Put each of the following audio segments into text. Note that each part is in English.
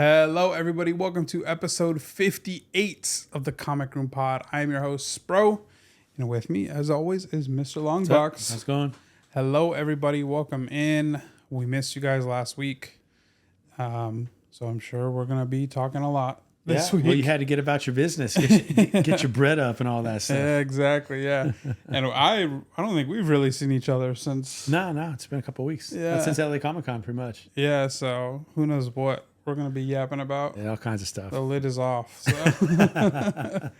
Hello, everybody. Welcome to episode 58 of the Comic Room Pod. I am your host, Spro, and with me, as always, is Mr. Longbox. How's it going? Hello, everybody. Welcome in. We missed you guys last week, so I'm sure we're gonna be talking a lot this week. Well, you had to get about your business, get your bread up, and all that stuff. Yeah, exactly. Yeah, and I don't think we've really seen each other since. No, it's been a couple of weeks. Yeah, Since LA Comic Con, pretty much. Yeah, so who knows what we're gonna be yapping about. Yeah, all kinds of stuff. The lid is off. So.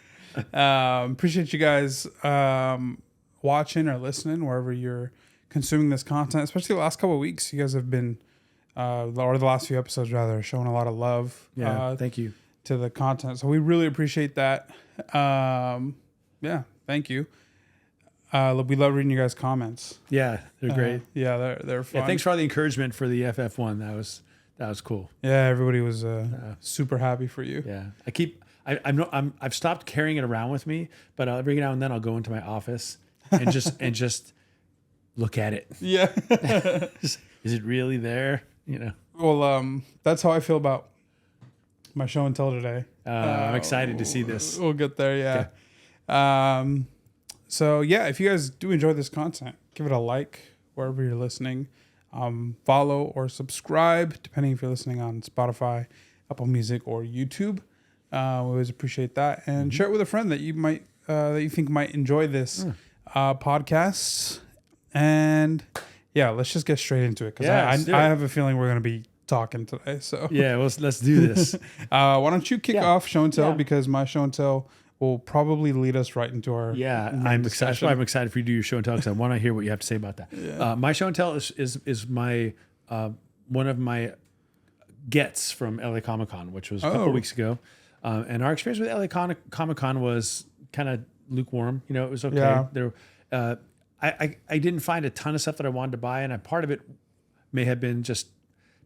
Appreciate you guys watching or listening wherever you're consuming this content, especially the last couple of weeks. You guys have been, or the last few episodes rather, showing a lot of love. Yeah, thank you to the content. So we really appreciate that. Yeah, thank you. We love reading you guys' comments. Yeah, they're great. Yeah, they're fun. Yeah, thanks for all the encouragement for the FF1. That was cool. Yeah, everybody was super happy for you. Yeah, I've stopped carrying it around with me, but every now and then I'll go into my office and just look at it. Yeah, is it really there? You know. Well, that's how I feel about my show and tell today. I'm excited to see this. We'll get there. Yeah. Okay. So yeah, if you guys do enjoy this content, give it a like wherever you're listening. Follow or subscribe, depending if you're listening on Spotify, Apple Music, or YouTube. We always appreciate that, and share it with a friend that you might that you think might enjoy this podcast. And yeah, let's just get straight into it because I have a feeling we're going to be talking today. So yeah, let's do this. Why don't you kick off show and tell, because my show and tell will probably lead us right into our I'm excited. That's why I'm excited for you to do your show and tell, because I want to hear what you have to say about that. Yeah. My show and tell is my one of my gets from LA Comic Con, which was a couple of weeks ago, and our experience with LA Comic Con was kind of lukewarm. You know, it was okay. Yeah. There, I didn't find a ton of stuff that I wanted to buy, and part of it may have been just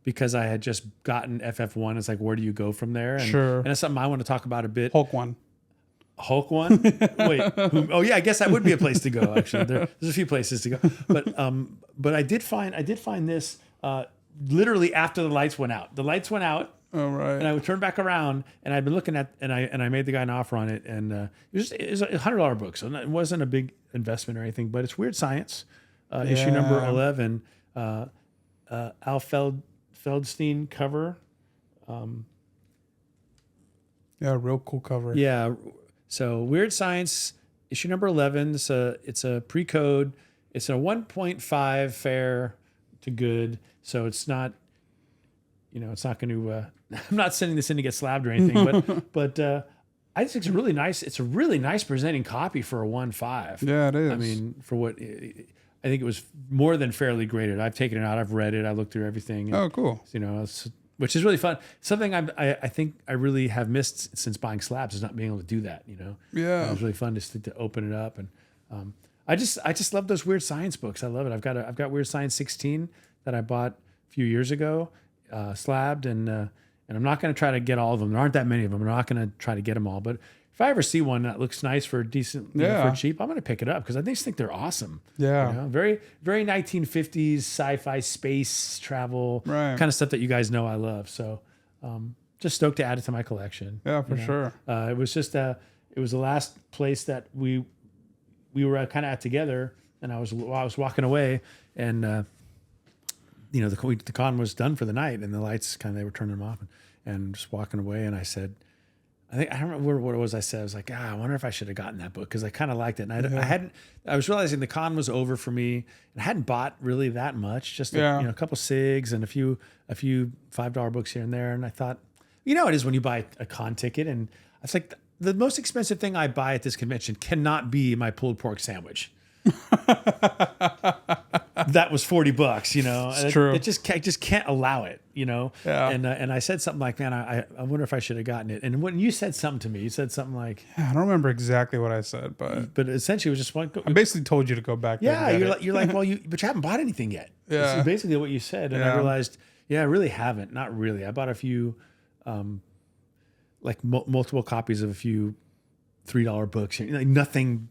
because I had just gotten FF1. It's like, where do you go from there? And, Sure. And it's something I want to talk about a bit. Hulk one. Wait. Oh yeah, I guess that would be a place to go. Actually, there's a few places to go, but I did find this literally after the lights went out. The lights went out. Oh, right. And I would turn back around, and I'd been looking at, and I made the guy an offer on it, and it was a $100 book, so it wasn't a big investment or anything. But it's Weird Science, issue number 11, Al Feldstein cover. Yeah, real cool cover. Yeah. So Weird Science, issue number 11. It's a pre-code. It's a 1.5 fair to good. So it's not, it's not going to. I'm not sending this in to get slabbed or anything, but I think it's a really nice. It's a really nice presenting copy for a 1.5. Yeah, it is. I mean, for what I think it was more than fairly graded. I've taken it out. I've read it. I looked through everything. And, cool. Which is really fun. Something I think I really have missed since buying slabs is not being able to do that. Yeah, it was really fun to open it up, and I just love those Weird Science books. I love it. I've got Weird Science 16 that I bought a few years ago, slabbed, and I'm not going to try to get all of them. There aren't that many of them. I'm not going to try to get them all, but if I ever see one that looks nice for decent, for cheap, I'm going to pick it up because I just think they're awesome. Yeah. Very, very 1950s sci-fi space travel kind of stuff that you guys know I love. So just stoked to add it to my collection. Yeah, for sure. It was just it was the last place that we were kind of at together, and I was walking away, and the con was done for the night, and the lights they were turning them off, and just walking away, and I said, I don't remember what it was I said. I was like, I wonder if I should have gotten that book because I kind of liked it. And I was realizing the con was over for me, and I hadn't bought really that much, just a couple cigs and a few $5 books here and there. And I thought, it is when you buy a con ticket. And I was like, the most expensive thing I buy at this convention cannot be my pulled pork sandwich. That was $40, It's true. I just can't allow it, Yeah. And I said something like, man, I wonder if I should have gotten it. And when you said something to me, you said something like, I don't remember exactly what I said, but essentially it was just one. I basically told you to go back. Yeah, you're like, well, but you haven't bought anything yet. Yeah, this is basically what you said, and I realized, I really haven't. Not really. I bought a few, multiple copies of a few $3 books. Nothing,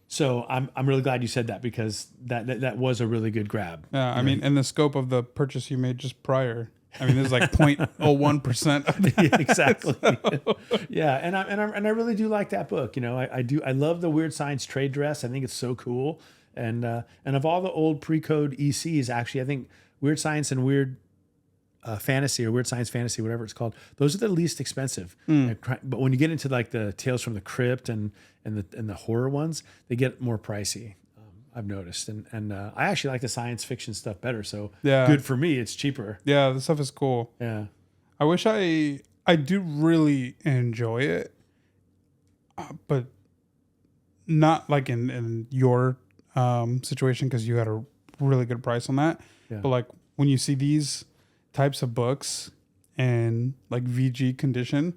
So I'm really glad you said that because that was a really good grab. Yeah, I mean, in the scope of the purchase you made just prior, Yeah. I mean, there's like 0.01% of that. Yeah, exactly. Yeah, and I really do like that book. You know, I love the Weird Science trade dress. I think it's so cool. And of all the old pre-code ECs, actually, I think Weird Science and Weird Fantasy or Weird Science Fantasy, whatever it's called, those are the least expensive. But when you get into like the Tales from the Crypt and the horror ones, they get more pricey. I've noticed, and I actually like the science fiction stuff better. So Yeah. good for me. It's cheaper. Yeah, the stuff is cool. Yeah. I wish I do really enjoy it, but not like in your situation because you had a really good price on that. Yeah. But like when you see these types of books in like VG condition,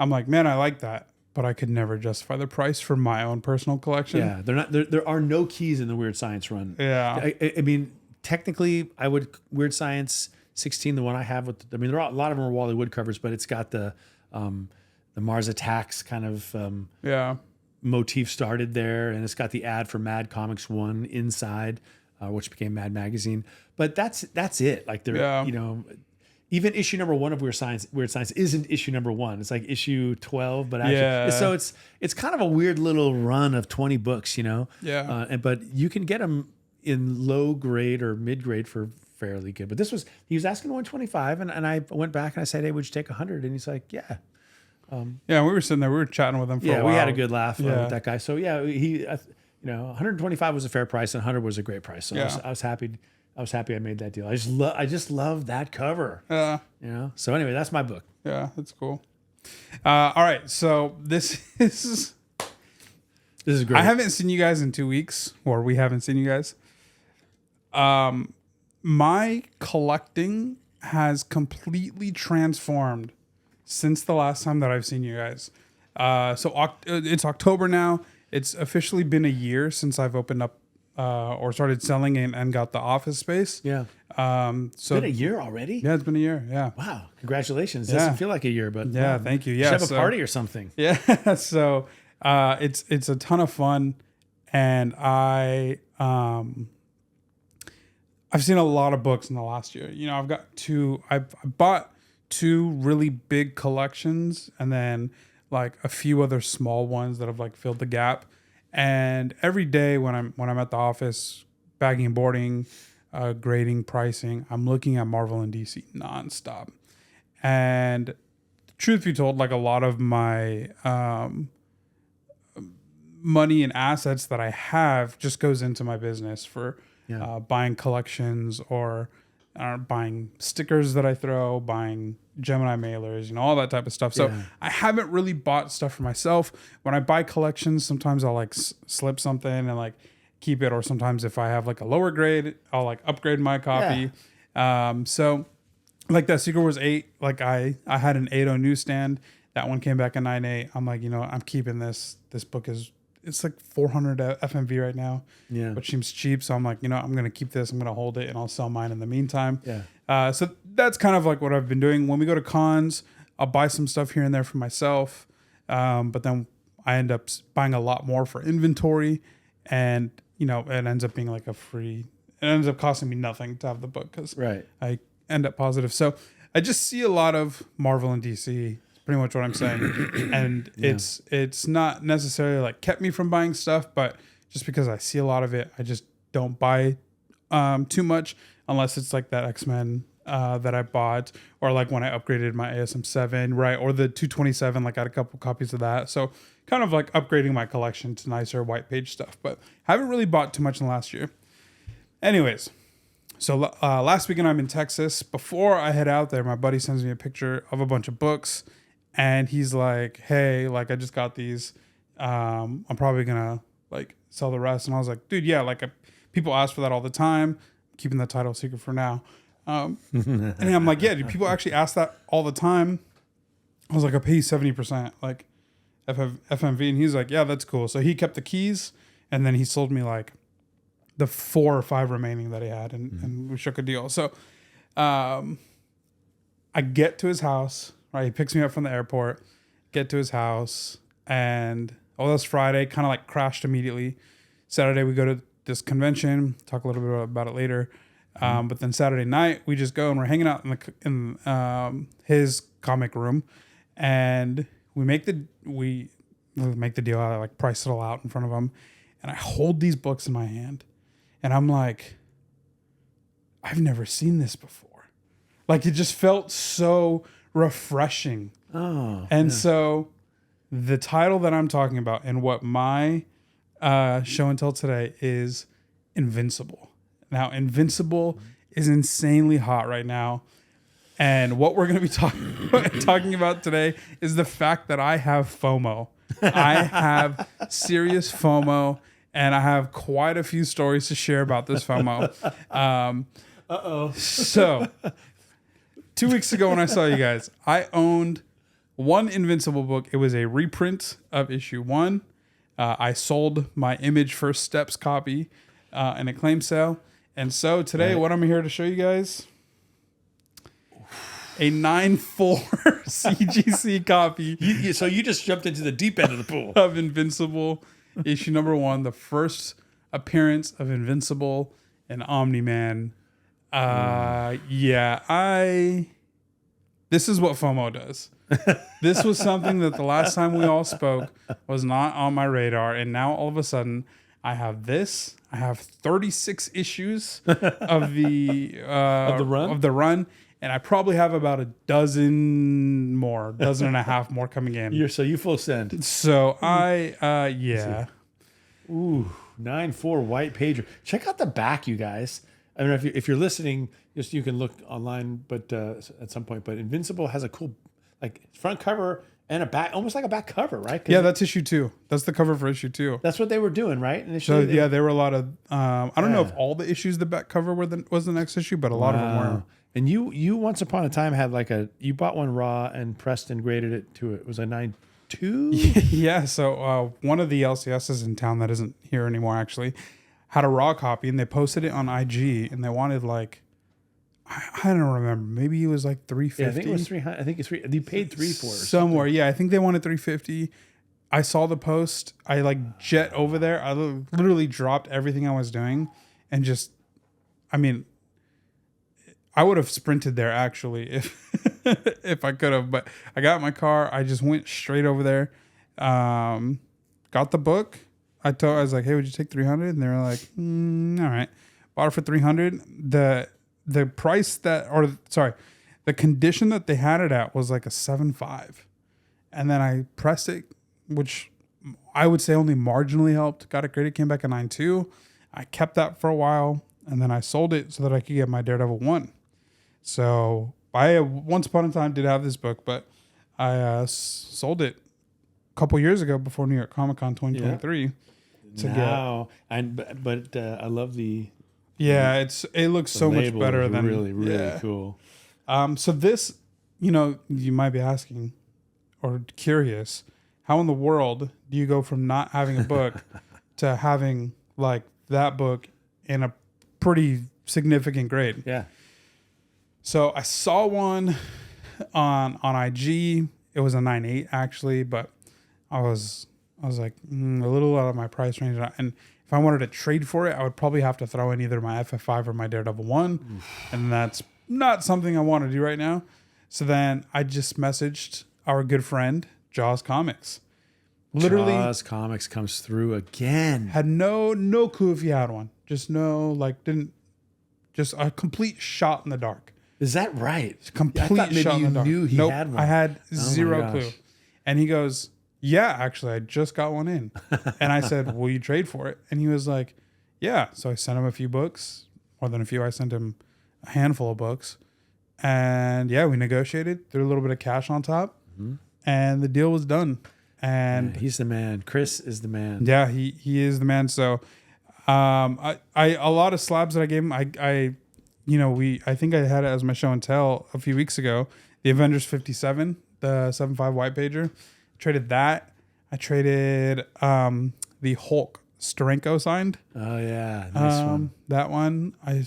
I'm like, man, I like that, but I could never justify the price for my own personal collection. Yeah, they're not. There are no keys in the Weird Science run. Yeah. I mean, technically, I would Weird Science 16, the one I have with. I mean, a lot of them are Wally Wood covers, but it's got the Mars Attacks kind of Yeah. motif started there, and it's got the ad for Mad Comics 1 inside, which became Mad Magazine. But that's it. Like Yeah. you know. Even issue number 1 of Weird Science isn't issue number 1. It's like issue 12, but actually, Yeah. so it's kind of a weird little run of 20 books, you know. Yeah. But you can get them in low grade or mid grade for fairly good. But he was asking 125, and I went back and I said, hey, would you take 100? And he's like, yeah. Yeah, we were sitting there, we were chatting with him for a Yeah, while. we had a good laugh Yeah. with that guy. So yeah, he, 125 was a fair price, and 100 was a great price. So Yeah. I was happy. I was happy I made that deal. I just love that cover. Yeah. You know. So anyway, that's my book. Yeah, that's cool. All right, so this is great. I haven't seen you guys in 2 weeks, or we haven't seen you guys. My collecting has completely transformed since the last time that I've seen you guys. It's October now. It's officially been a year since I've opened up or started selling and got the office space. Yeah. So Been a year already? Yeah, it's been a year. Yeah. Wow. Congratulations. It Yeah. doesn't feel like a year, but Yeah, wow. thank you. You Yeah, should have a party or something. Yeah. So it's a ton of fun, and I've seen a lot of books in the last year. You know, I bought 2 really big collections, and then like a few other small ones that have like filled the gap. And every day when I'm at the office, bagging and boarding, grading, pricing, I'm looking at Marvel and DC nonstop. And truth be told, like a lot of my money and assets that I have just goes into my business for buying collections or buying stickers that I throw, buying Gemini mailers, all that type of stuff. So I haven't really bought stuff for myself. When I buy collections, sometimes I'll like slip something and like keep it, or sometimes if I have like a lower grade, I'll like upgrade my copy. So like that Secret Wars 8, like I had an 8.0 newsstand. That one came back in 9.8. I'm like, I'm keeping this. This book it's like 400 FMV right now, which seems cheap. So I'm like, I'm going to keep this. I'm going to hold it and I'll sell mine in the meantime. So that's kind of like what I've been doing. When we go to cons, I'll buy some stuff here and there for myself. But then I end up buying a lot more for inventory, and, it ends up being like it ends up costing me nothing to have the book because I end up positive. So I just see a lot of Marvel and DC. Pretty much what I'm saying. And it's not necessarily like kept me from buying stuff, but just because I see a lot of it, I just don't buy too much unless it's like that X-Men that I bought, or like when I upgraded my ASM 7, right? Or the 227, like I had a couple copies of that. So kind of like upgrading my collection to nicer white page stuff, but haven't really bought too much in the last year. Anyways, so last weekend I'm in Texas. Before I head out there, my buddy sends me a picture of a bunch of books. And he's like, hey, like I just got these. I'm probably going to like sell the rest. And I was like, dude, yeah, like people ask for that all the time. I'm keeping the title secret for now. And I'm like, yeah, do people actually ask that all the time? I was like, I pay you 70%, like FMV. And he's like, yeah, that's cool. So he kept the keys, and then he sold me like the 4 or 5 remaining that he had, and we shook a deal. So I get to his house. Right, he picks me up from the airport, get to his house, and that's Friday, kind of like crashed immediately. Saturday, we go to this convention, talk a little bit about it later. But then Saturday night we just go and we're hanging out in his comic room, and we make the deal. I like price it all out in front of him, and I hold these books in my hand, and I'm like, I've never seen this before. Like, it just felt so refreshing. Oh, and so the title that I'm talking about and what my show and tell today is Invincible. Now, Invincible is insanely hot right now. And what we're going to be talking about today is the fact that I have FOMO. I have serious FOMO, and I have quite a few stories to share about this FOMO. So, 2 weeks ago when I saw you guys, I owned one Invincible book. It was a reprint of issue 1. I sold my Image First Steps copy in a claim sale. And so today, what I'm here to show you guys, a 9.4 CGC copy. So you just jumped into the deep end of the pool. Of Invincible, issue number 1, the first appearance of Invincible and Omni-Man. This is what FOMO does. This was something that the last time we all spoke was not on my radar, and now all of a sudden I have this. I have 36 issues of the run, and I probably have about a dozen and a half more coming in. You full send. So Ooh, 9.4 white pager. Check out the back, you guys. I mean, if you're listening, just you can look online, but at some point. But Invincible has a cool front cover and a back, almost like a back cover, right? Yeah, that's issue 2. That's the cover for issue 2. That's what they were doing, right? Initially, there were a lot of. I don't know if all the issues the back cover was the next issue, but a lot of them were. And you once upon a time had you bought one raw and pressed and graded it to it. Was a 9.2? Yeah. So one of the LCSs in town that isn't here anymore actually had a raw copy, and they posted it on IG, and they wanted I don't remember. Maybe it was like $350. Yeah, I think it was $300. I think it's you paid $3 for it somewhere. Yeah, I think they wanted $350. I saw the post. I jet over there. I literally dropped everything I was doing, and just, I mean, I would have sprinted there actually if I could have. But I got in my car. I just went straight over there. Got the book. I was like, hey, would you take $300? And they were like, all right. Bought it for $300. The price the condition that they had it at was like a 7.5. And then I pressed it, which I would say only marginally helped. Got it graded, came back a 9.2. I kept that for a while, and then I sold it so that I could get my Daredevil 1. So I once upon a time did have this book, but I sold it a couple years ago before New York Comic Con 2023. But I love the. Yeah, it looks so much better than really cool. So this, you might be asking or curious, how in the world do you go from not having a book to having that book in a pretty significant grade? Yeah. So I saw one on IG. It was a 9.8 actually, but I was like a little out of my price range, and if I wanted to trade for it, I would probably have to throw in either my FF5 or my Daredevil 1. And that's not something I want to do right now. So then I just messaged our good friend, Jaws Comics. Literally, Jaws Comics comes through again. Had no clue if he had one. Just just a complete shot in the dark. Is that right? Complete shot in the dark. Knew he had one. I had zero clue. And he goes, yeah, actually, I just got one in. And I said, will you trade for it? And he was like, yeah. So I sent him a few books, more than a few. I sent him a handful of books. And yeah, we negotiated, threw a little bit of cash on top, and the deal was done. And he's the man. Chris is the man. Yeah, he is the man. So I a lot of slabs that I gave him, I think I had it as my show and tell a few weeks ago. The Avengers 57, the 7.5 white pager. Traded that. I traded the Hulk Steranko signed. Oh yeah, nice one. That one I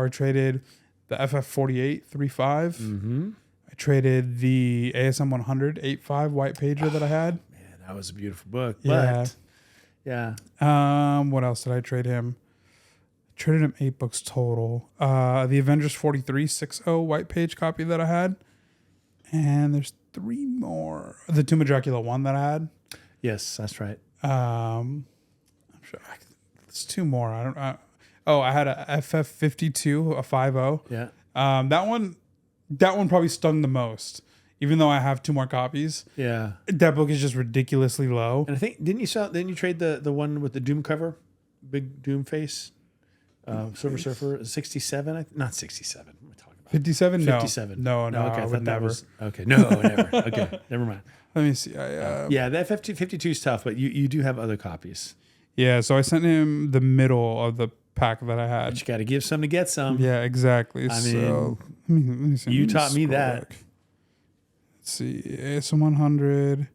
traded the FF48 3.5. I traded the ASM 100 8.5 white pager that I had. Man, that was a beautiful book. Yeah. But yeah. What else did I trade him? traded him 8 books total. The Avengers 4360 white page copy that I had. And there's 3 more. The Tomb of Dracula 1 that I had. Yes, that's right. I'm sure there's 2 more. I had a FF52, a 50. Yeah. That one probably stung the most. Even though I have 2 more copies. Yeah. That book is just ridiculously low. And I think didn't you trade the one with the Doom cover, big Doom face, Silver Surfer 67? Not 67. What am I talking about? 57? 57. No. Okay, I would never. Okay, no, never. Okay, never mind. Let me see. Yeah, that 52 is tough, but you do have other copies. Yeah, so I sent him the middle of the pack that I had. But you got to give some to get some. Yeah, exactly. I So let me see. You taught me that. Let's see. ASM 100,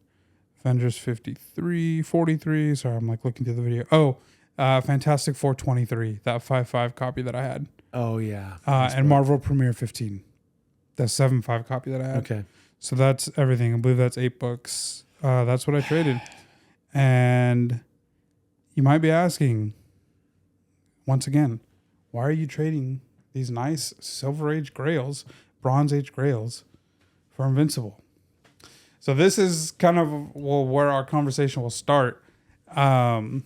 Avengers 53, 43. Sorry, I'm like looking through the video. Oh, Fantastic 423, that 5.5 copy that I had. Oh, yeah. And Marvel Premiere 15, that 7.5 copy that I had. Okay. So that's everything. I believe that's 8 books. That's what I traded. And you might be asking, once again, why are you trading these nice Silver Age Grails, Bronze Age Grails for Invincible? So this is kind of where our conversation will start. I'll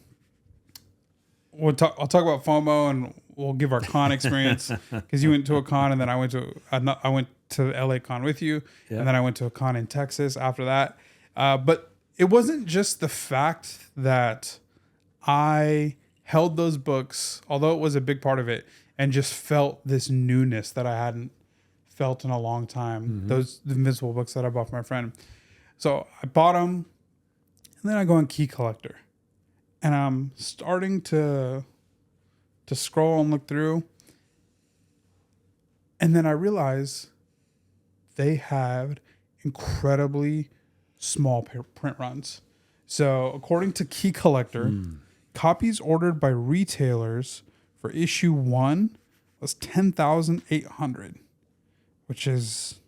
talk about FOMO and we'll give our con experience because you went to a con and then I went to the LA con with you, and then I went to a con in Texas after that. But it wasn't just the fact that I held those books, although it was a big part of it, and just felt this newness that I hadn't felt in a long time. The Invincible books that I bought for my friend. So I bought them, and then I go on Key Collector, and I'm starting to scroll and look through, and then I realize they had incredibly small print runs. So according to Key Collector, copies ordered by retailers for issue 1 was 10,800, which is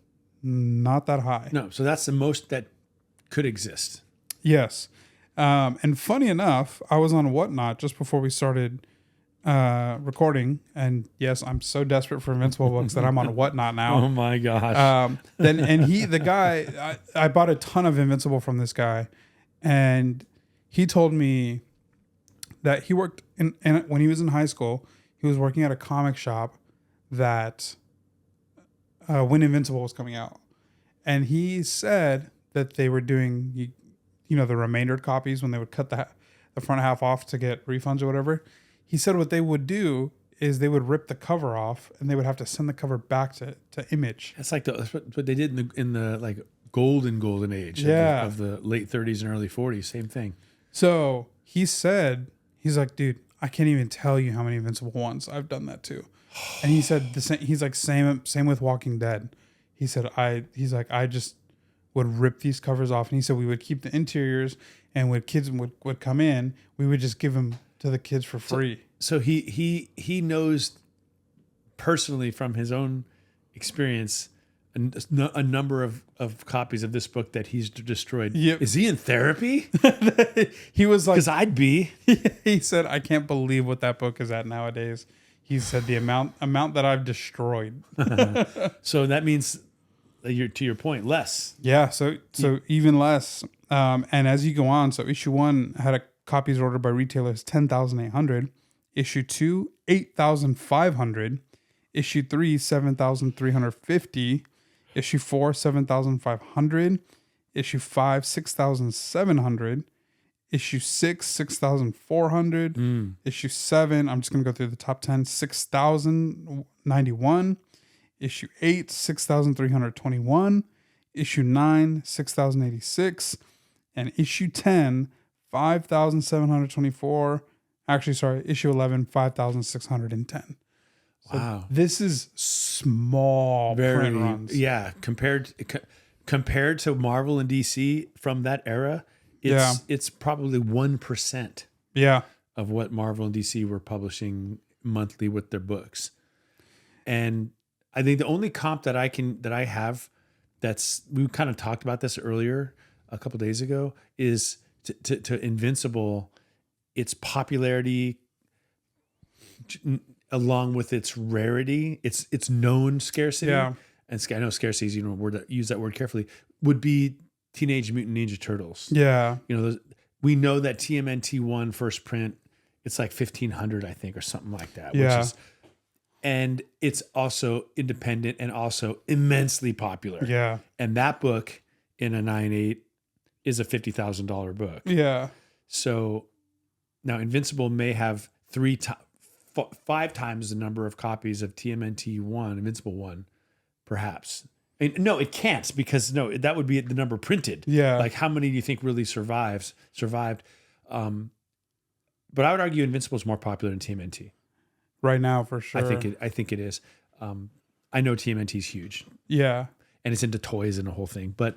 not that high. No, so that's the most that could exist. Yes. And funny enough, I was on Whatnot just before we started recording, and yes, I'm so desperate for Invincible books that I'm on Whatnot now. Oh my gosh. The guy, I bought a ton of Invincible from this guy, and he told me that he worked when he was in high school, he was working at a comic shop that when Invincible was coming out, and he said that they were doing, the remaindered copies when they would cut the front half off to get refunds or whatever. He said what they would do is they would rip the cover off and they would have to send the cover back to Image. That's what they did in the like golden age of the late 30s and early 40s. Same thing. So he said, he's like, dude, I can't even tell you how many Invincible ones I've done that to. And he said the same. He's like same with Walking Dead. He said I just would rip these covers off, and he said we would keep the interiors, and when kids would come in, we would just give them to the kids for free. So he knows personally from his own experience a number of copies of this book that he's destroyed. Yep. Is he in therapy? He was like, because I'd be. He said, I can't believe what that book is at nowadays. He said the amount that I've destroyed. So that means, to your point, less. Yeah, so even less. And as you go on, so issue 1 had copies ordered by retailers 10,800. Issue 2, 8,500. Issue 3, 7,350. Issue 4, 7,500. Issue 5, 6,700. Issue 6, 6,400. Issue 7, I'm just going to go through the top 10, 6,091. Issue 8, 6,321. Issue 9, 6,086. And issue 10, 5,724. Actually, sorry, issue 11, 5,610. So wow. This is small print runs. Yeah, compared to Marvel and DC from that era, it's probably 1%. Yeah. Of what Marvel and DC were publishing monthly with their books. And I think the only comp that I have we kind of talked about this earlier a couple days ago is to Invincible, its popularity along with its rarity, its known scarcity, Yeah. and I know scarcity is, use that word carefully, would be Teenage Mutant Ninja Turtles. Yeah. We know that TMNT1 first print, it's like 1,500, I think, or something like that. Yeah. And it's also independent and also immensely popular. Yeah. And that book in a 9.8 is a $50,000 book. Yeah. So now Invincible may have 5 times the number of copies of TMNT1, Invincible 1, perhaps. No, it can't, because that would be the number printed. Yeah. Like, how many do you think really survived? But I would argue Invincible is more popular than TMNT. Right now, for sure. I think it is. I know TMNT is huge. Yeah. And it's into toys and the whole thing. But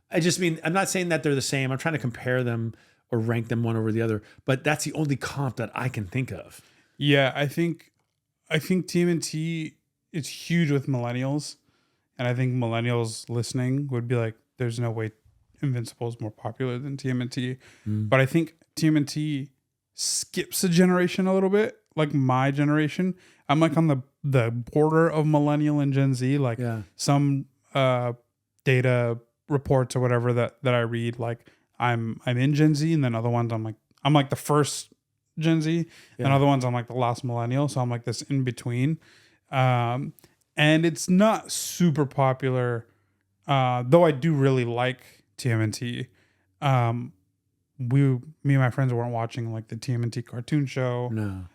I just mean, I'm not saying that they're the same. I'm trying to compare them or rank them one over the other. But that's the only comp that I can think of. Yeah, I think TMNT is huge with millennials. And I think millennials listening would be like, there's no way Invincible is more popular than TMNT. But I think TMNT skips a generation a little bit, like my generation. I'm like on the border of millennial and Gen Z. Like some data reports or whatever that I read, like I'm in Gen Z, and then other ones I'm like the first Gen Z, and other ones I'm like the last millennial. So I'm like this in between. And it's not super popular, though I do really like TMNT. Me and my friends weren't watching like the TMNT cartoon show. No.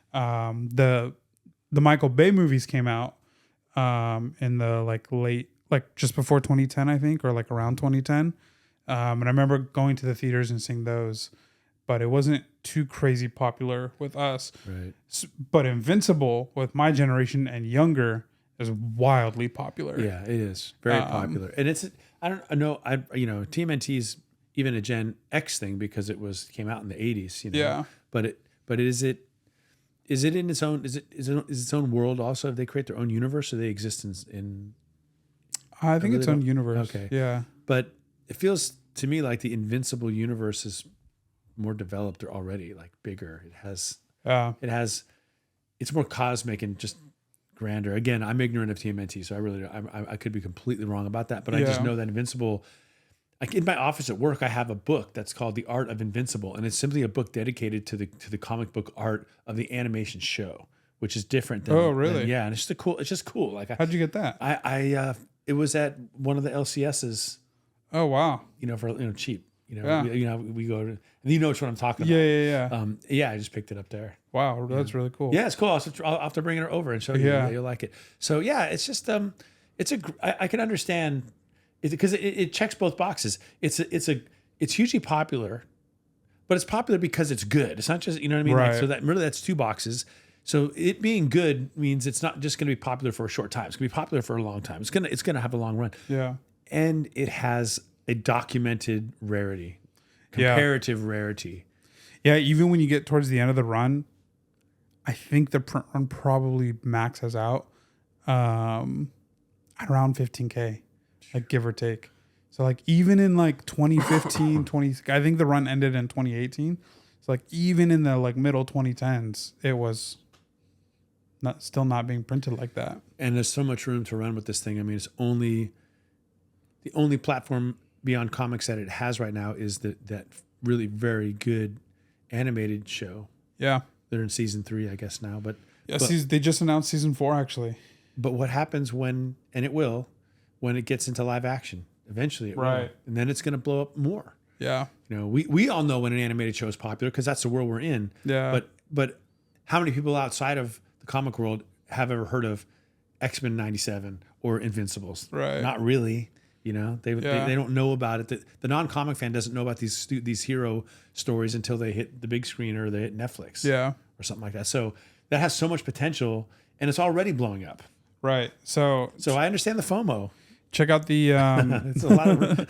The Michael Bay movies came out in the like late, like just before 2010, I think, or like around 2010. And I remember going to the theaters and seeing those, but it wasn't too crazy popular with us. Right. But Invincible with my generation and younger is wildly popular. Yeah, it is very popular, and it's I don't know TMNT's even a Gen X thing because it came out in the 80s. Yeah. But is it in its own is its own world also? If they create their own universe, or they exist in I think its own universe. Okay. Yeah. But it feels to me like the Invincible universe is more developed or already, like bigger. It's more cosmic and just grander. Again, I'm ignorant of TMNT, so I could be completely wrong about that. But I just know that Invincible. Like in my office at work, I have a book that's called The Art of Invincible, and it's simply a book dedicated to the comic book art of the animation show, which is different than. Oh, really? And it's just cool. Like, how'd you get that? It was at one of the LCSs. Oh, wow. For cheap. We go to, and which one I'm talking about. Yeah. I just picked it up there. Wow, that's really cool. Yeah, it's cool. I'll have to bring it over and show you. Yeah, you'll like it. So yeah, it's just I can understand it because it checks both boxes. It's hugely popular, but it's popular because it's good. It's not just what I mean. Right. Like, so that really that's two boxes. So it being good means it's not just going to be popular for a short time. It's going to be popular for a long time. It's gonna have a long run. Yeah, and it has a documented rarity, comparative rarity. Yeah, even when you get towards the end of the run, I think the print run probably maxes out at around 15K, like give or take. So like even in like 2015, I think the run ended in 2018. So like even in the like middle 2010s, it was still not being printed like that. And there's so much room to run with this thing. I mean, it's the only platform beyond comics that it has right now is that really very good animated show. Yeah. They're in season 3, I guess now, but they just announced season 4 actually. But what happens when it gets into live action? Eventually it will. And then it's going to blow up more. Yeah. We all know when an animated show is popular because that's the world we're in. Yeah. But how many people outside of the comic world have ever heard of X-Men 97 or Invincibles? Right. Not really. They don't know about it. The non-comic fan doesn't know about these hero stories until they hit the big screen or they hit Netflix. Yeah. Or something like that. So that has so much potential, and it's already blowing up. Right. So I understand the FOMO. Check out the. It's a lot of.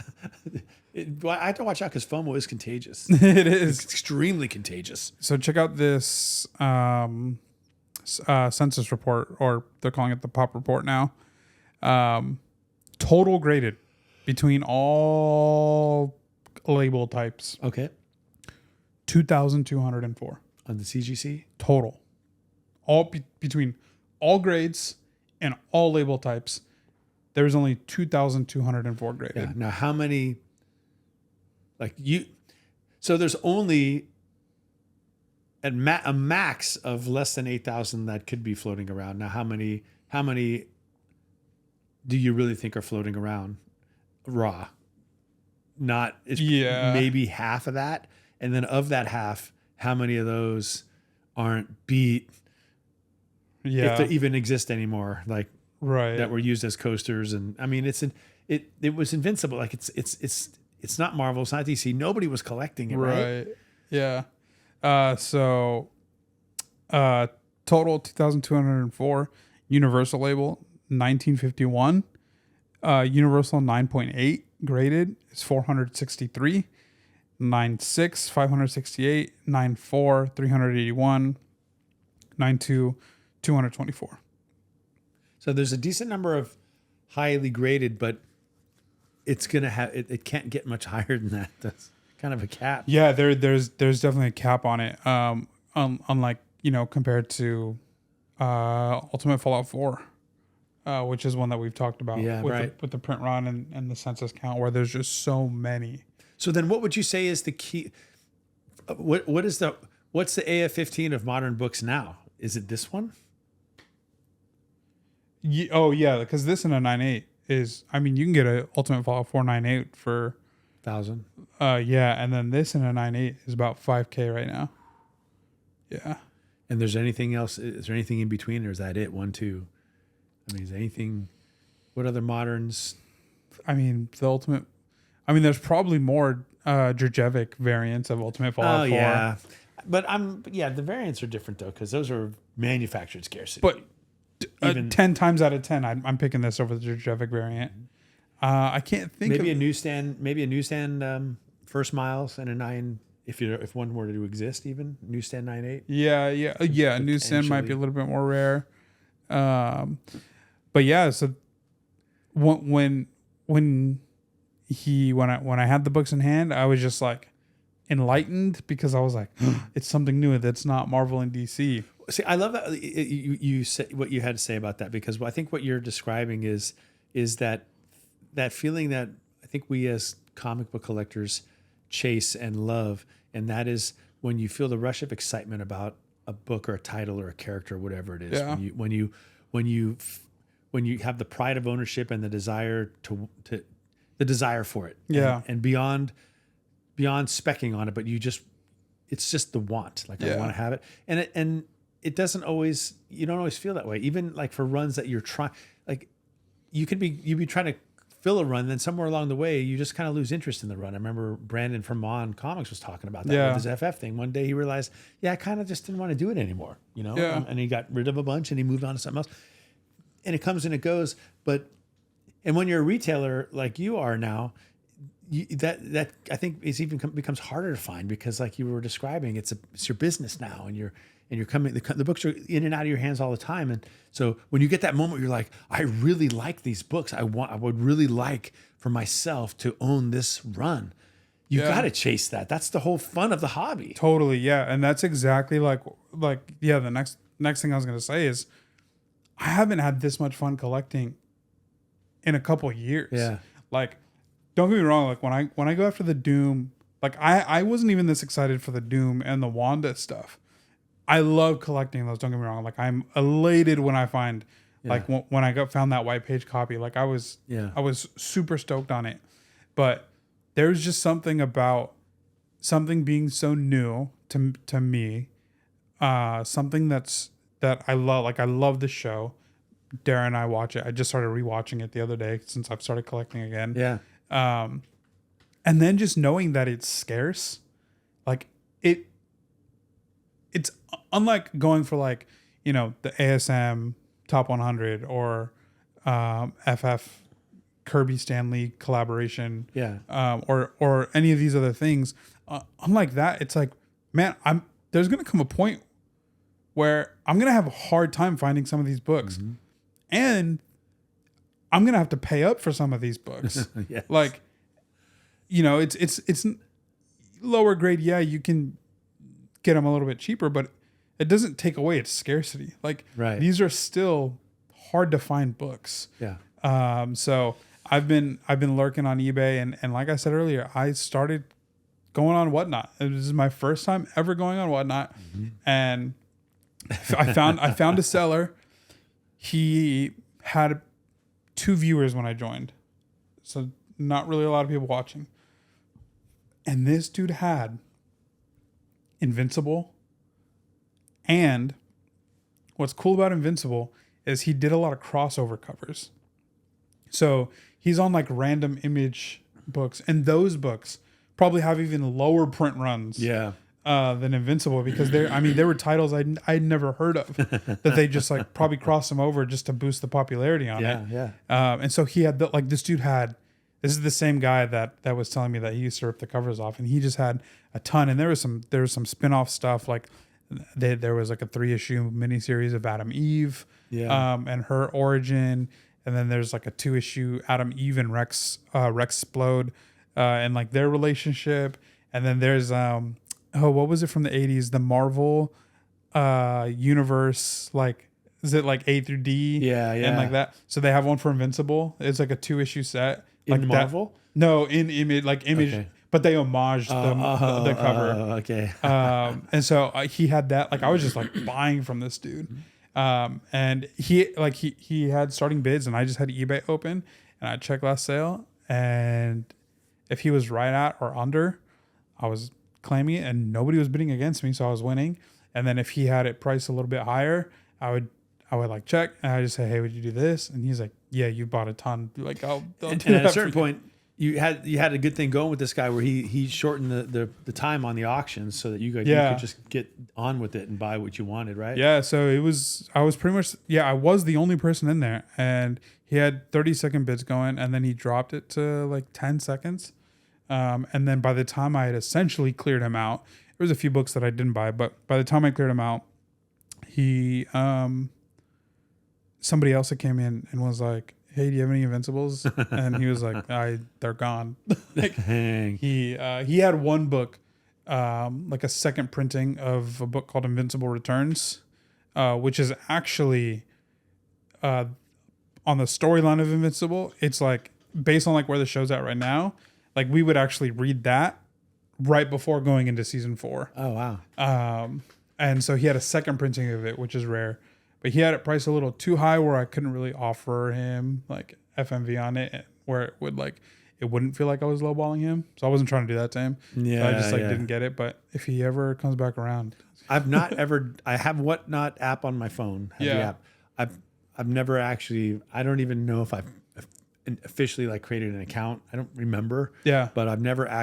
I have to watch out because FOMO is contagious. It is. It's extremely contagious. So check out this census report, or they're calling it the POP report now. Total graded between all label types. Okay. 2,204 on the CGC. total. All between all grades and all label types, there's only 2,204 graded. Yeah. Now, how many? So there's only a max of less than 8,000 that could be floating around. Now, how many do you really think are floating around raw? Not maybe half of that, and then of that half, how many of those aren't beat? Yeah, if they even exist anymore, like right, that were used as coasters. And I mean, it was invincible. Like it's not Marvel, it's not DC. Nobody was collecting it, right? Yeah. So total 2,204. Universal label 1951. Universal 9.8 graded is 463. 9.6 568. 9.4 381. 9.2 224. So there's a decent number of highly graded, but it's gonna have it can't get much higher than that. That's kind of a cap. Yeah, there's definitely a cap on it. Unlike, compared to Ultimate Fallout 4, which is one that we've talked about with the print run and the census count, where there's just so many. So then what would you say is the key? What's the AF-15 of modern books now? Is it this one? Yeah, because this in a 9.8 is, I mean, you can get a Ultimate Fallout 4 9.8 for 1,000. Yeah, and then this in a 9.8 is about 5K right now. Yeah. And there's anything else? Is there anything in between, or is that it? 1, 2. I mean, is anything? What other moderns? I mean, there's probably more Djurjevic variants of Ultimate Fallout 4. Yeah. But the variants are different though, because those are manufactured scarcity. But 10 times out of 10, I'm picking this over the Djurjevic variant. I can't think. Maybe a newsstand first miles and a 9. If one were to exist, even newsstand 9.8. Yeah. Newsstand might be a little bit more rare. But yeah, so when I had the books in hand, I was just like enlightened, because I was like, it's something new that's not Marvel and DC. See, I love that you said what you had to say about that, because I think what you're describing is that feeling that I think we as comic book collectors chase and love, and that is when you feel the rush of excitement about a book or a title or a character, whatever it is. Yeah. When you have the pride of ownership and the desire the desire for it. Yeah. And beyond specking on it, but it's just the want. Like, I want to have it. And it doesn't always, you don't always feel that way. Even like for runs that you're trying, like you'd be trying to fill a run, then somewhere along the way, you just kind of lose interest in the run. I remember Brandon from Mon Comics was talking about that with his FF thing. One day he realized, I kind of just didn't want to do it anymore, and he got rid of a bunch and he moved on to something else. And it comes and it goes. And when you're a retailer like you are now, that I think is even becomes harder to find, because like you were describing, it's your business now, and you're coming, the books are in and out of your hands all the time. And so when you get that moment, you're like, I really like these books. I would really like for myself to own this run. You got to chase that. That's the whole fun of the hobby. Totally. Yeah. And that's exactly the next thing I was going to say is, I haven't had this much fun collecting in a couple of years. Yeah. Like, don't get me wrong. Like when I go after the Doom, like I wasn't even this excited for the Doom and the Wanda stuff. I love collecting those. Don't get me wrong. Like, I'm elated when I find, like when I found that white page copy. Like I was super stoked on it. But there's just something about something being so new to me. Something that I love. Like, I love the show. Darren and I watch it. I just started rewatching it the other day since I've started collecting again. Yeah. And then just knowing that it's scarce, like it's unlike going for like, the ASM top 100 or FF Kirby Stanley collaboration. Yeah. Or any of these other things. Unlike that, it's like, man, there's going to come a point where I'm going to have a hard time finding some of these books. Mm-hmm. And I'm going to have to pay up for some of these books. Yes. Like, it's lower grade. Yeah, you can get them a little bit cheaper, but it doesn't take away its scarcity. Like Right. these are still hard to find books. Yeah. So I've been lurking on eBay, and like I said earlier, I started going on Whatnot. This is my first time ever going on Whatnot, and I found a seller. He had 2 viewers when I joined, so not really a lot of people watching. And this dude had Invincible, and what's cool about Invincible is he did a lot of crossover covers. So he's on like random image books, and those books probably have even lower print runs than Invincible, because there were titles I'd never heard of that they just like probably crossed them over just to boost the popularity on it. Yeah. And so he had this dude had, this is the same guy that was telling me that he used to rip the covers off, and he just had a ton. And there was some spin-off stuff, like there was like a 3-issue miniseries of Adam Eve, and her origin. And then there's like a 2-issue Adam Eve and Rex Splode, and like their relationship. And then there's what was it from the 80s? The Marvel universe, like, is it like A through D? Yeah. And like that. So they have one for Invincible. It's like a 2-issue set. Like In Marvel? No, in Image, Okay. but they homaged the cover. Okay. And so he had that. Like I was just like buying from this dude. And he had starting bids, and I just had eBay open, and I checked last sale, and if he was right at or under, I was claiming it, and nobody was bidding against me, so I was winning. And then if he had it priced a little bit higher, I would like check, and I just say, hey, would you do this? And he's like, yeah, you bought a ton. Like I'll do And that at a for certain you. point, you had a good thing going with this guy where he shortened the time on the auctions so that you could just get on with it and buy what you wanted, right? Yeah, so I was pretty much, I was the only person in there, and he had 30-second bids going, and then he dropped it to like 10 seconds. And then by the time I had essentially cleared him out, there was a few books that I didn't buy, but by the time I cleared him out, he, somebody else that came in and was like, hey, do you have any Invincibles? And he was like, they're gone. Like, he had one book, like a second printing of a book called Invincible Returns, which is actually on the storyline of Invincible. It's like based on like where the show's at right now. Like we would actually read that right before going into season 4. Oh wow. And so he had a second printing of it, which is rare. But he had it priced a little too high where I couldn't really offer him like FMV on it, where it wouldn't feel like I was lowballing him. So I wasn't trying to do that to him. Yeah. So I just didn't get it. But if he ever comes back around, I have Whatnot app on my phone. The app. I've never actually, I don't even know if I've officially like created an account. I don't remember. Yeah. But I've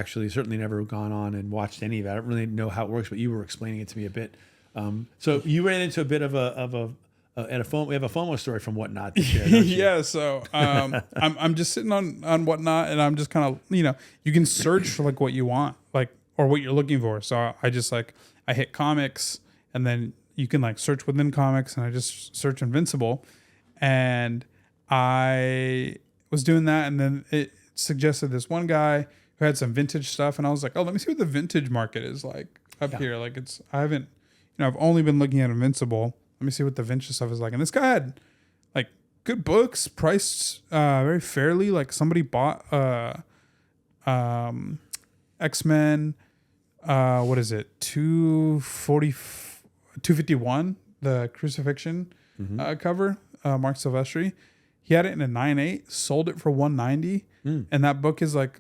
certainly never gone on and watched any of it. I don't really know how it works, but you were explaining it to me a bit. So you ran into a bit of we have a FOMO story from Whatnot to share, don't you? Yeah. So I'm just sitting on Whatnot, and I'm just kind of, you can search for like what you want, like, or what you're looking for. So I just like, I hit comics, and then you can like search within comics, and I just search Invincible, and I was doing that, and then it suggested this one guy who had some vintage stuff, and I was like, oh, let me see what the vintage market is like up here. Like I've only been looking at Invincible. Let me see what the vintage stuff is like. And this guy had like good books priced very fairly. Like somebody bought X-Men, what is it? 251, the crucifixion cover, Mark Silvestri. He had it in a 9.8, sold it for $190, and that book is like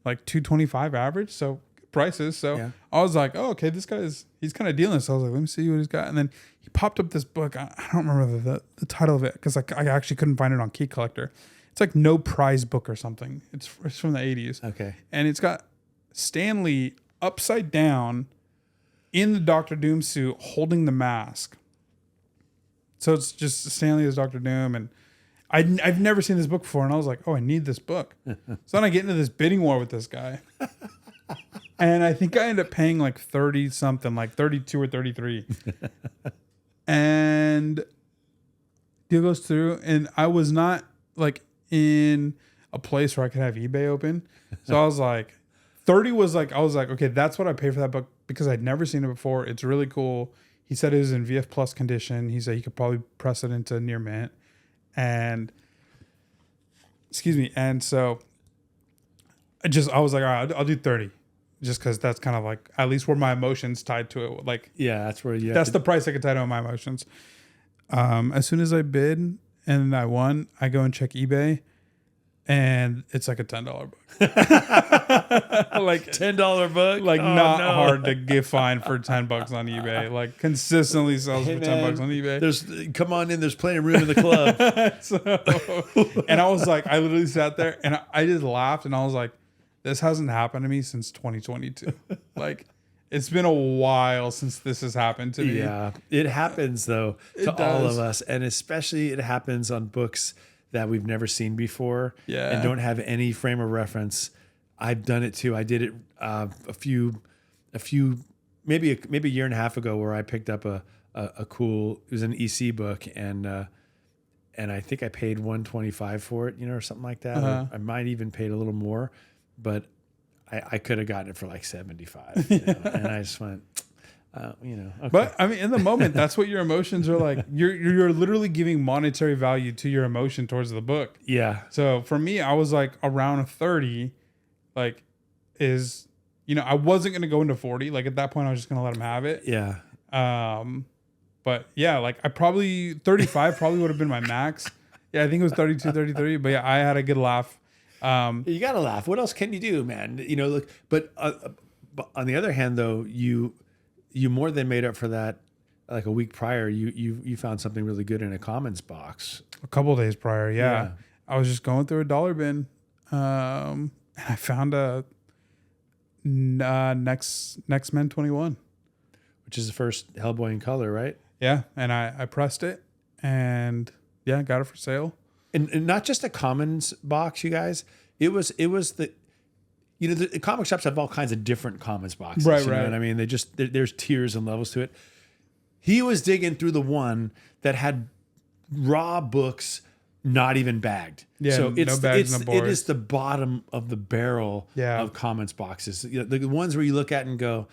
$225 average. So prices. So I was like, oh, okay, he's kind of dealing. So I was like, let me see what he's got. And then he popped up this book. I don't remember the title of it, because like I actually couldn't find it on Key Collector. It's like No Prize Book or something. It's from the 80s. Okay. And it's got Stanley upside down in the Doctor Doom suit holding the mask. So it's just Stanley as Doctor Doom, and I've never seen this book before, and I was like, oh, I need this book. So then I get into this bidding war with this guy. And I think I ended up paying like 30 something, like 32 or 33. And deal goes through, and I was not like in a place where I could have eBay open. So I was like, 30 was like, I was like, okay, that's what I pay for that book, because I'd never seen it before. It's really cool. he said it was in VF Plus condition. He said he could probably press it into near mint. And so I was like, all right, I'll do 30, just because that's kind of like at least where my emotions tied to it. Like, yeah, that's where that's the price I could tie to my emotions. As soon as I bid and I won, I go and check eBay, and it's like a $10 book. Like $10 book, like not hard to get fined for $10 on eBay. Like consistently sells for $10 on eBay. Come on in. There's plenty of room in the club. And I was like, I literally sat there and I just laughed, and I was like, this hasn't happened to me since 2022. Like, it's been a while since this has happened to me. Yeah, it happens though to all of us, and especially it happens on books that we've never seen before, and don't have any frame of reference. I've done it too. I did it a few, maybe a year and a half ago, where I picked up a cool. It was an EC book, and I think I paid $125 for it, or something like that. Or I might even paid a little more, but I could have gotten it for like $75, and I just went, okay. But I mean, in the moment, that's what your emotions are like. You're literally giving monetary value to your emotion towards the book. Yeah. So for me, I was like around 30, like I wasn't going to go into 40. Like at that point, I was just going to let him have it. Yeah. But yeah, like 35 probably would have been my max. Yeah, I think it was 32, 33. But yeah, I had a good laugh. You gotta laugh. What else can you do, man? Look. But on the other hand, though, you more than made up for that. Like a week prior, you found something really good in a Commons box. A couple of days prior, yeah. I was just going through a dollar bin, and I found a Next Men 21, which is the first Hellboy in color, right? Yeah, and I pressed it, and yeah, got it for sale. And not just a Commons box, you guys. It was the comic shops have all kinds of different Commons boxes. Right, you know what I mean? There's tiers and levels to it. He was digging through the one that had raw books, not even bagged. Yeah, so no bags, no boards. It is the bottom of the barrel of Commons boxes. The ones where you look at and go,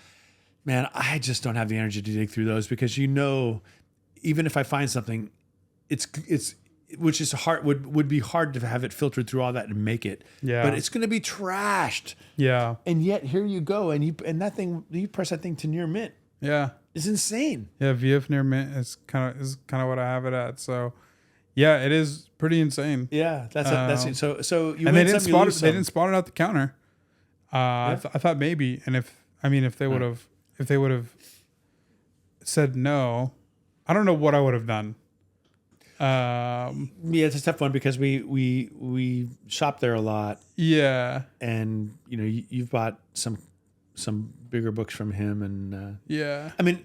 man, I just don't have the energy to dig through those, because even if I find something, it's which is hard, would be hard to have it filtered through all that and make it. Yeah. But it's going to be trashed. Yeah. And yet here you go, and you press that thing to near mint. Yeah. It's insane. Yeah, VF near mint is kind of what I have it at. So yeah, it is pretty insane. Yeah, that's it. So you and win some, you lose some. They didn't spot it at the counter. I thought maybe, and if they would have said no, I don't know what I would have done. Yeah, it's a tough one, because we shop there a lot. Yeah, and you've bought some bigger books from him, and yeah. I mean,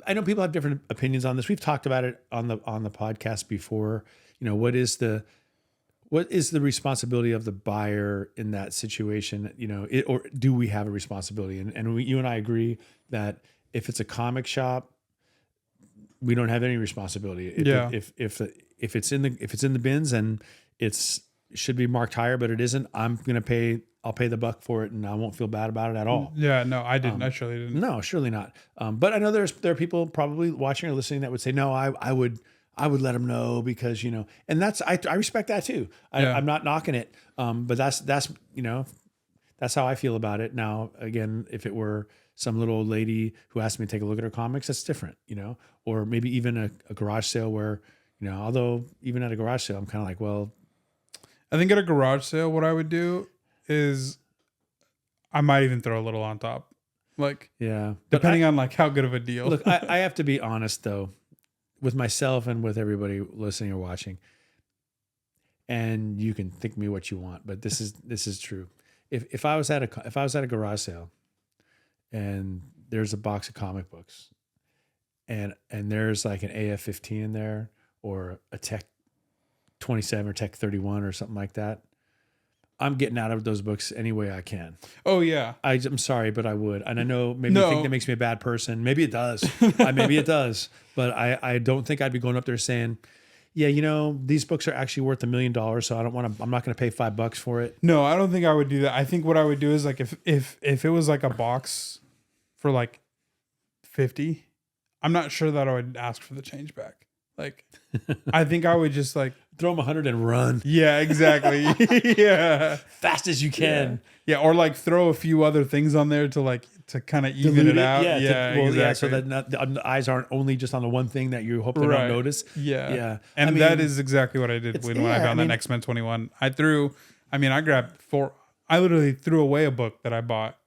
I know people have different opinions on this. We've talked about it on the podcast before. What is the responsibility of the buyer in that situation? Or do we have a responsibility? And you and I agree that if it's a comic shop, we don't have any responsibility. If it's in the bins and it should be marked higher, but it isn't, I'll pay the buck for it, and I won't feel bad about it at all. Yeah, no, I didn't. I surely didn't. No, surely not. But I know there are people probably watching or listening that would say, no, I would let them know, because and I respect that too. I'm not knocking it. But that's how I feel about it. Now, again, if it were some little old lady who asked me to take a look at her comics, that's different, or maybe even a garage sale where, although even at a garage sale, I'm kind of like, well, I think at a garage sale, what I would do is I might even throw a little on top. Like, yeah, depending on like how good of a deal. Look, I have to be honest though, with myself and with everybody listening or watching, and you can think me what you want, but this is true. If I was at a garage sale, and there's a box of comic books, and there's like an AF-15 in there, or a Tech 27 or Tech 31 or something like that, I'm getting out of those books any way I can. Oh yeah. I'm sorry, but I would. And I know maybe you think that makes me a bad person. Maybe it does. Maybe it does. But I don't think I'd be going up there saying, yeah, these books are actually worth $1 million, so I'm not going to pay $5 for it. No, I don't think I would do that. I think what I would do is like if it was like a box for like 50, I'm not sure that I would ask for the change back. Like, I think I would just like throw them 100 and run. Yeah, exactly. Yeah, fast as you can. Yeah, or like throw a few other things on there to kind of even it out. Exactly. So that the eyes aren't only just on the one thing that you hope they don't notice. Yeah. And that is exactly what I did when I found that X-Men 21. I literally threw away a book that I bought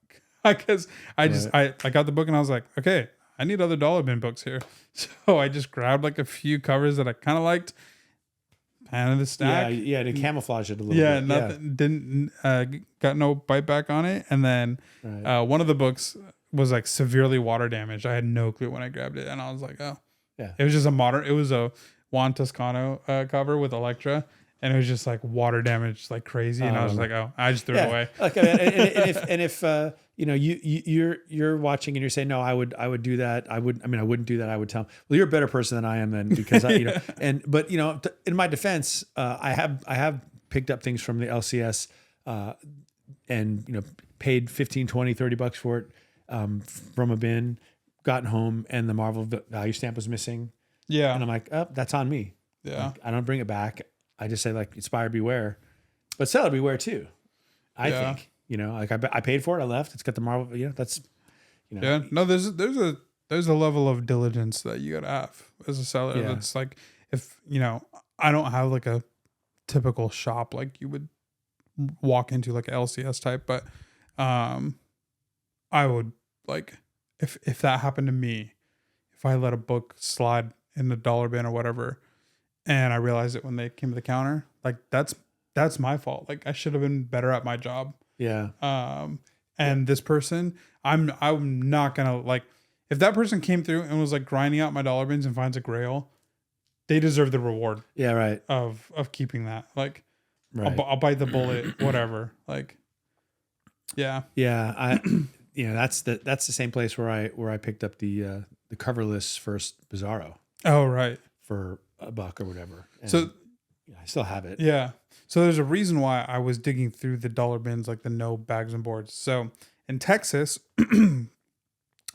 because I got the book and I was like, okay, I need other dollar bin books here. So I just grabbed like a few covers that I kind of liked. And the stack. To camouflage it a little bit. Nothing didn't got no bite back on it. And then one of the books was like severely water damaged. I had no clue when I grabbed it, and I was like, oh, yeah. It was just it was a Juan Toscano cover with Elektra, and it was just like water damaged like crazy. And I was like, oh, I just threw it away. Like, and if you're watching and you're saying, no, I would do that. I wouldn't do that. I would tell them, well, you're a better person than I am then, because but in my defense, I have picked up things from the LCS, and paid 15, 20, 30 bucks for it, from a bin, gotten home and the Marvel value stamp was missing. Yeah. And I'm like, oh, that's on me. Yeah. Like, I don't bring it back. I just say like inspire beware, but seller beware too. I think, like I paid for it. I left. It's got the Marvel, that's, Yeah. No, there's a level of diligence that you gotta have as a seller. Yeah. That's like, if, I don't have like a typical shop like you would walk into, like a LCS type, but I would like, if that happened to me, if I let a book slide in the dollar bin or whatever, and I realized it when they came to the counter, like that's my fault. Like I should have been better at my job. Yeah. And this person, I'm not gonna, like, if that person came through and was like grinding out my dollar bins and finds a grail, they deserve the reward. Yeah. Right. Of keeping that. Like, right. I'll bite the bullet, whatever. Like, yeah. Yeah. That's the same place where I picked up the coverless first Bizarro. Oh, right. For $1 or whatever. And so I still have it. Yeah. So there's a reason why I was digging through the dollar bins, like the no bags and boards. So in Texas, when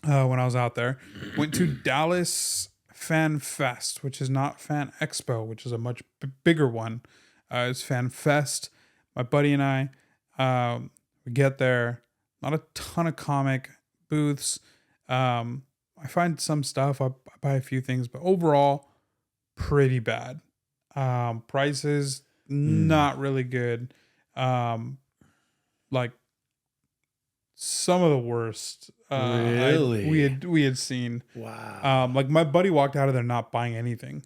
I was out there, went to Dallas Fan Fest, which is not Fan Expo, which is a much bigger one. It's Fan Fest. My buddy and I, we get there, not a ton of comic booths. I find some stuff. I buy a few things, but overall, pretty bad. Prices not really good. Like some of the worst really we had seen. Wow. Like my buddy walked out of there not buying anything.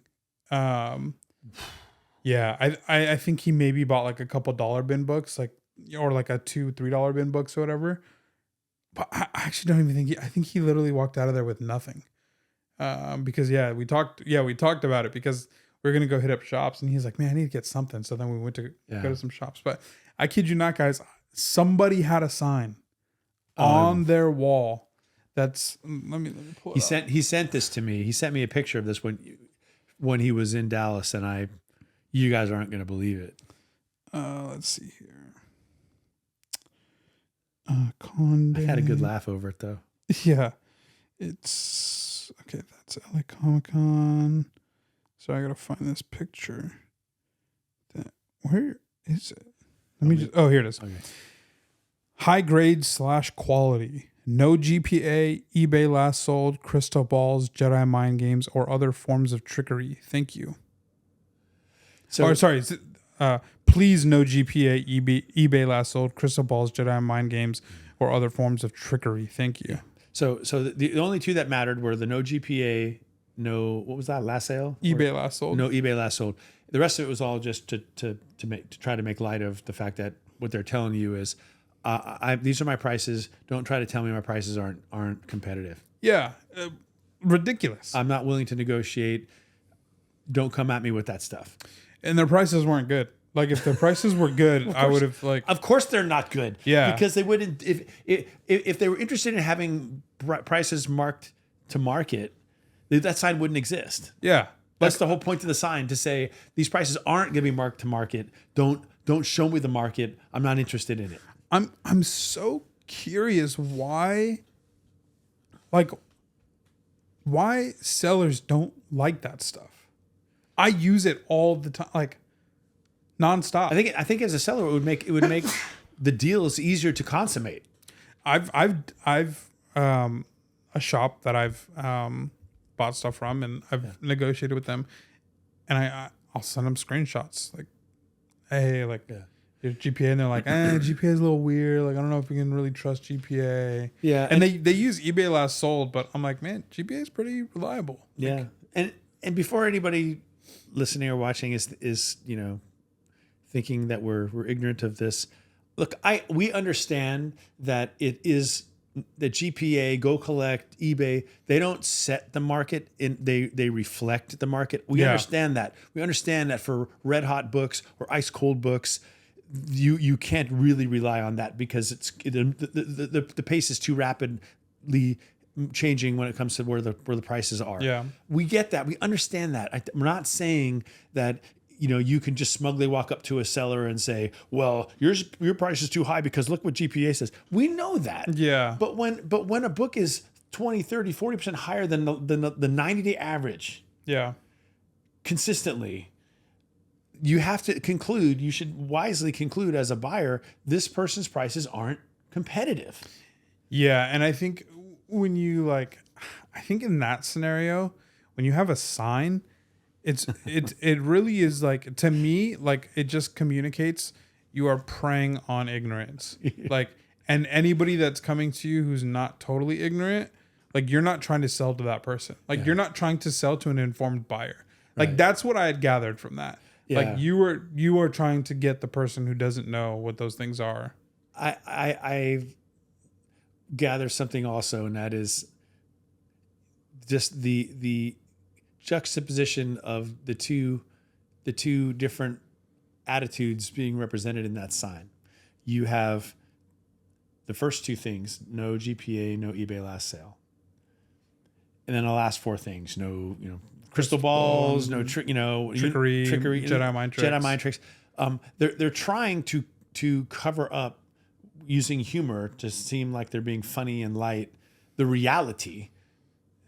Yeah, I think he maybe bought like a couple dollar bin books, like, or like a $2-3 bin books or whatever. But I actually don't even think I think he literally walked out of there with nothing. Because we talked about it because we were gonna go hit up shops, and he's like, man, I need to get something. So then we went to go to some shops. But I kid you not, guys, somebody had a sign on their wall. Let me pull it up. He sent this to me. He sent me a picture of this when he was in Dallas, and you guys aren't gonna believe it. Let's see here. Conde. I had a good laugh over it though. Yeah. It's okay. That's LA Comic-Con. So I gotta find this picture. Where is it? Here it is. Okay. High grade / quality. No GPA. eBay last sold. Crystal balls, Jedi mind games, or other forms of trickery. Thank you. Please no GPA. eBay last sold. Crystal balls, Jedi mind games, or other forms of trickery. Thank you. So the only two that mattered were the no GPA, what was that, last sale? eBay last sold. No eBay last sold. The rest of it was all just to try to make light of the fact that what they're telling you is, these are my prices. Don't try to tell me my prices aren't competitive. Yeah, ridiculous. I'm not willing to negotiate. Don't come at me with that stuff. And their prices weren't good. Like if their prices were good, I would have like. Of course they're not good. Yeah, because they wouldn't. If they were interested in having prices marked to market, that sign wouldn't exist. Yeah, that's the whole point of the sign, to say these prices aren't going to be marked to market. Don't show me the market. I'm not interested in it. I'm so curious why. Like, why sellers don't like that stuff. I use it all the time, like nonstop. I think as a seller, it would make the deals easier to consummate. I've a shop that I've bought stuff from, and I've negotiated with them, and I'll send them screenshots like, hey, like your GPA, and they're like, GPA is a little weird. Like, I don't know if we can really trust GPA. Yeah, and they use eBay last sold, but I'm like, man, GPA is pretty reliable. Yeah, like, and before anybody listening or watching is thinking that we're ignorant of this, look, we understand that it is the GPA, Go Collect, eBay. They don't set the market, they reflect the market. We understand that. We understand that for red hot books or ice cold books, you can't really rely on that because the pace is too rapidly changing when it comes to where the prices are. Yeah, we get that. We understand that. We're not saying that you can just smugly walk up to a seller and say, well, your price is too high because look what GPA says. We know that. Yeah. But when a book is 20, 30, 40% higher than the 90-day average, consistently, you have to conclude, you should wisely conclude as a buyer, this person's prices aren't competitive. Yeah, and I think when you I think in that scenario, when you have a sign, it really is like, to me, like it just communicates you are preying on ignorance. Like, and anybody that's coming to you who's not totally ignorant, like you're not trying to sell to that person. Like you're not trying to sell to an informed buyer. Like that's what I had gathered from that. Yeah. Like you are trying to get the person who doesn't know what those things are. I gather something also, and that is just the juxtaposition of the two different attitudes being represented in that sign. You have the first two things: no GPA, no eBay last sale, and then the last four things: no, crystal balls, no trickery, Jedi mind tricks. They're trying to cover up, using humor to seem like they're being funny and light, the reality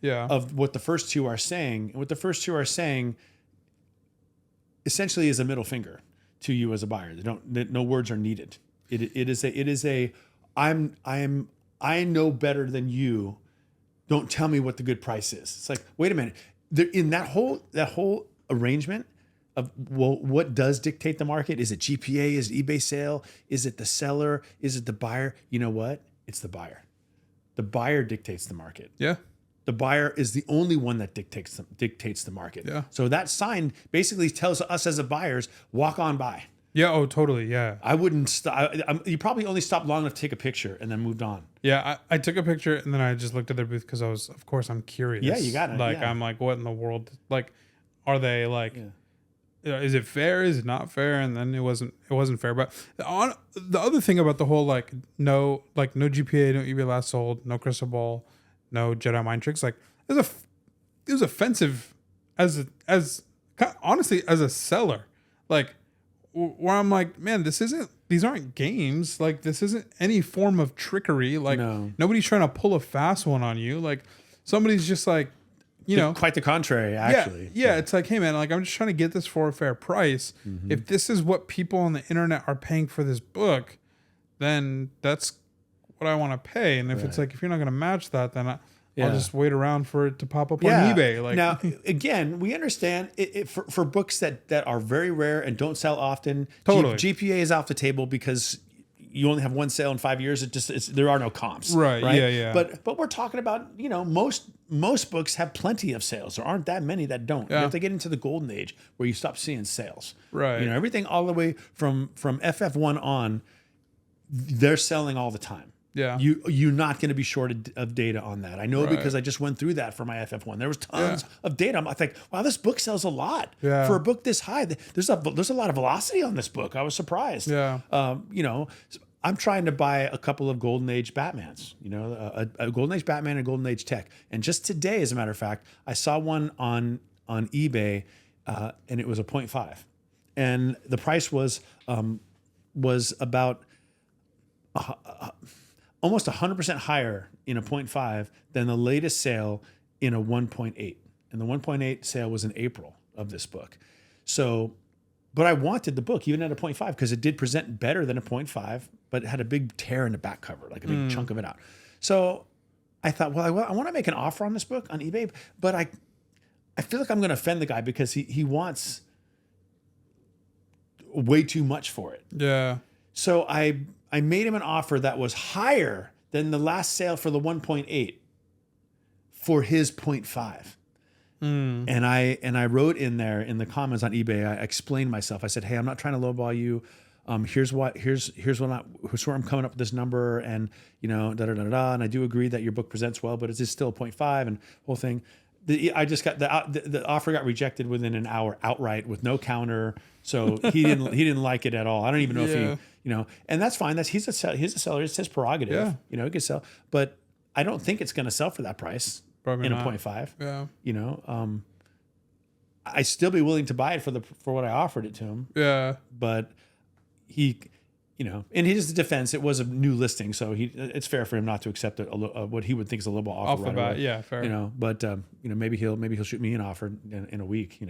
of what the first two are saying. And what the first two are saying essentially is a middle finger to you as a buyer. No words are needed. It is a I know better than you. Don't tell me what the good price is. It's like, wait a minute. In that whole arrangement of, well, what does dictate the market? Is it GPA? Is it eBay sale? Is it the seller? Is it the buyer? You know what? It's the buyer. The buyer dictates the market. Yeah. The buyer is the only one that dictates the market. Yeah. So that sign basically tells us as a buyers, walk on by. Yeah. Oh, totally. Yeah. I wouldn't stop. You probably only stopped long enough to take a picture and then moved on. Yeah. I took a picture and then I just looked at their booth because of course I'm curious. Yeah, you got it. Like, I'm like, what in the world? Like, are they like, is it fair? Is it not fair? And then it wasn't fair. But the other thing about the whole, no GPA, no eBay last sold, no crystal ball, no Jedi mind tricks. Like, it was offensive honestly as a seller. Like, where I'm like, man, these aren't games. Like, this isn't any form of trickery. Like, nobody's trying to pull a fast one on you. Like, somebody's just like, quite the contrary, actually. Yeah. It's like, hey man, like, I'm just trying to get this for a fair price. Mm-hmm. If this is what people on the internet are paying for this book, then that's what I want to pay. And if it's like, if you're not going to match that, then I'll just wait around for it to pop up on eBay. Like, now, again, we understand for books that are very rare and don't sell often. Totally. GPA is off the table because you only have one sale in 5 years. There are no comps. Right. Yeah. But we're talking about, most books have plenty of sales. There aren't that many that don't. You have to get into the golden age where you stop seeing sales. Right. Everything all the way from FF1 on, they're selling all the time. Yeah. You're not going to be short of data on that. I know because I just went through that for my FF1. There was tons of data. I'm like, wow, this book sells a lot. Yeah. For a book this high. There's a lot of velocity on this book. I was surprised. Yeah. I'm trying to buy a couple of Golden Age Batmans, a Golden Age Batman and a Golden Age Tech. And just today, as a matter of fact, I saw one on eBay, and it was a 0.5. And the price was about almost 100% higher in a 0.5 than the latest sale in a 1.8. And the 1.8 sale was in April of this book. So, but I wanted the book even at a 0.5 because it did present better than a 0.5, but it had a big tear in the back cover, like a big chunk of it out. So I thought, well, I want to make an offer on this book on eBay, but I feel like I'm going to offend the guy because he wants way too much for it. Yeah. So I made him an offer that was higher than the last sale for the 1.8 for his 0.5. And I wrote in there in the comments on eBay, I explained myself. I said, hey, I'm not trying to lowball you. Here's where I'm coming up with this number, and and I do agree that your book presents well, but it's still a 0.5 and whole thing. I just got the offer got rejected within an hour outright with no counter. So he didn't like it at all. I don't even know if he, and that's fine. He's a seller. It's his prerogative. He can sell, but I don't think it's going to sell for that price. Probably in not. A 0.5. Yeah. I'd still be willing to buy it for what I offered it to him. Yeah. But he, in his defense, it was a new listing, so it's fair for him not to accept what he would think is a little offer off the bat. Away. Yeah, fair. But maybe he'll shoot me an offer in a week.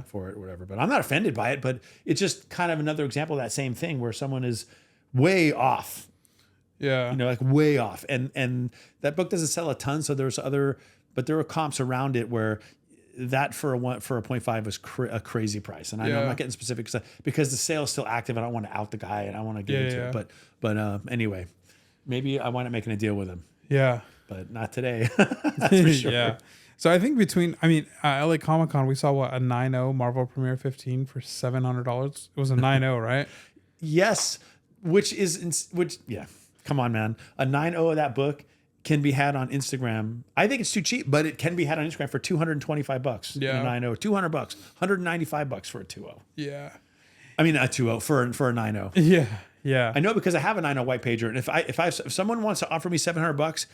For it or whatever. But I'm not offended by it. But it's just kind of another example of that same thing where someone is way off. Yeah. Like way off. And that book doesn't sell a ton, so but there were comps around it where that for a 0.5 was a crazy price. And I know I'm not getting specific because the sale is still active. I don't want to out the guy and I want to get into it. But anyway, maybe I wind up making a deal with him. Yeah. But not today. That's for sure. Yeah. So I think LA Comic Con, we saw a 9.0 Marvel Premiere 15 for $700. It was a 9.0, right? Yes. Yeah. Come on, man. A 9.0 of that book can be had on Instagram. I think it's too cheap, but it can be had on Instagram for $225. Yeah. In a 9.0, $200, $195 for a 2.0. Yeah. I mean, a 2.0 for a 9.0. Yeah. Yeah. I know because I have a 9.0 white pager. And if someone wants to offer me $700,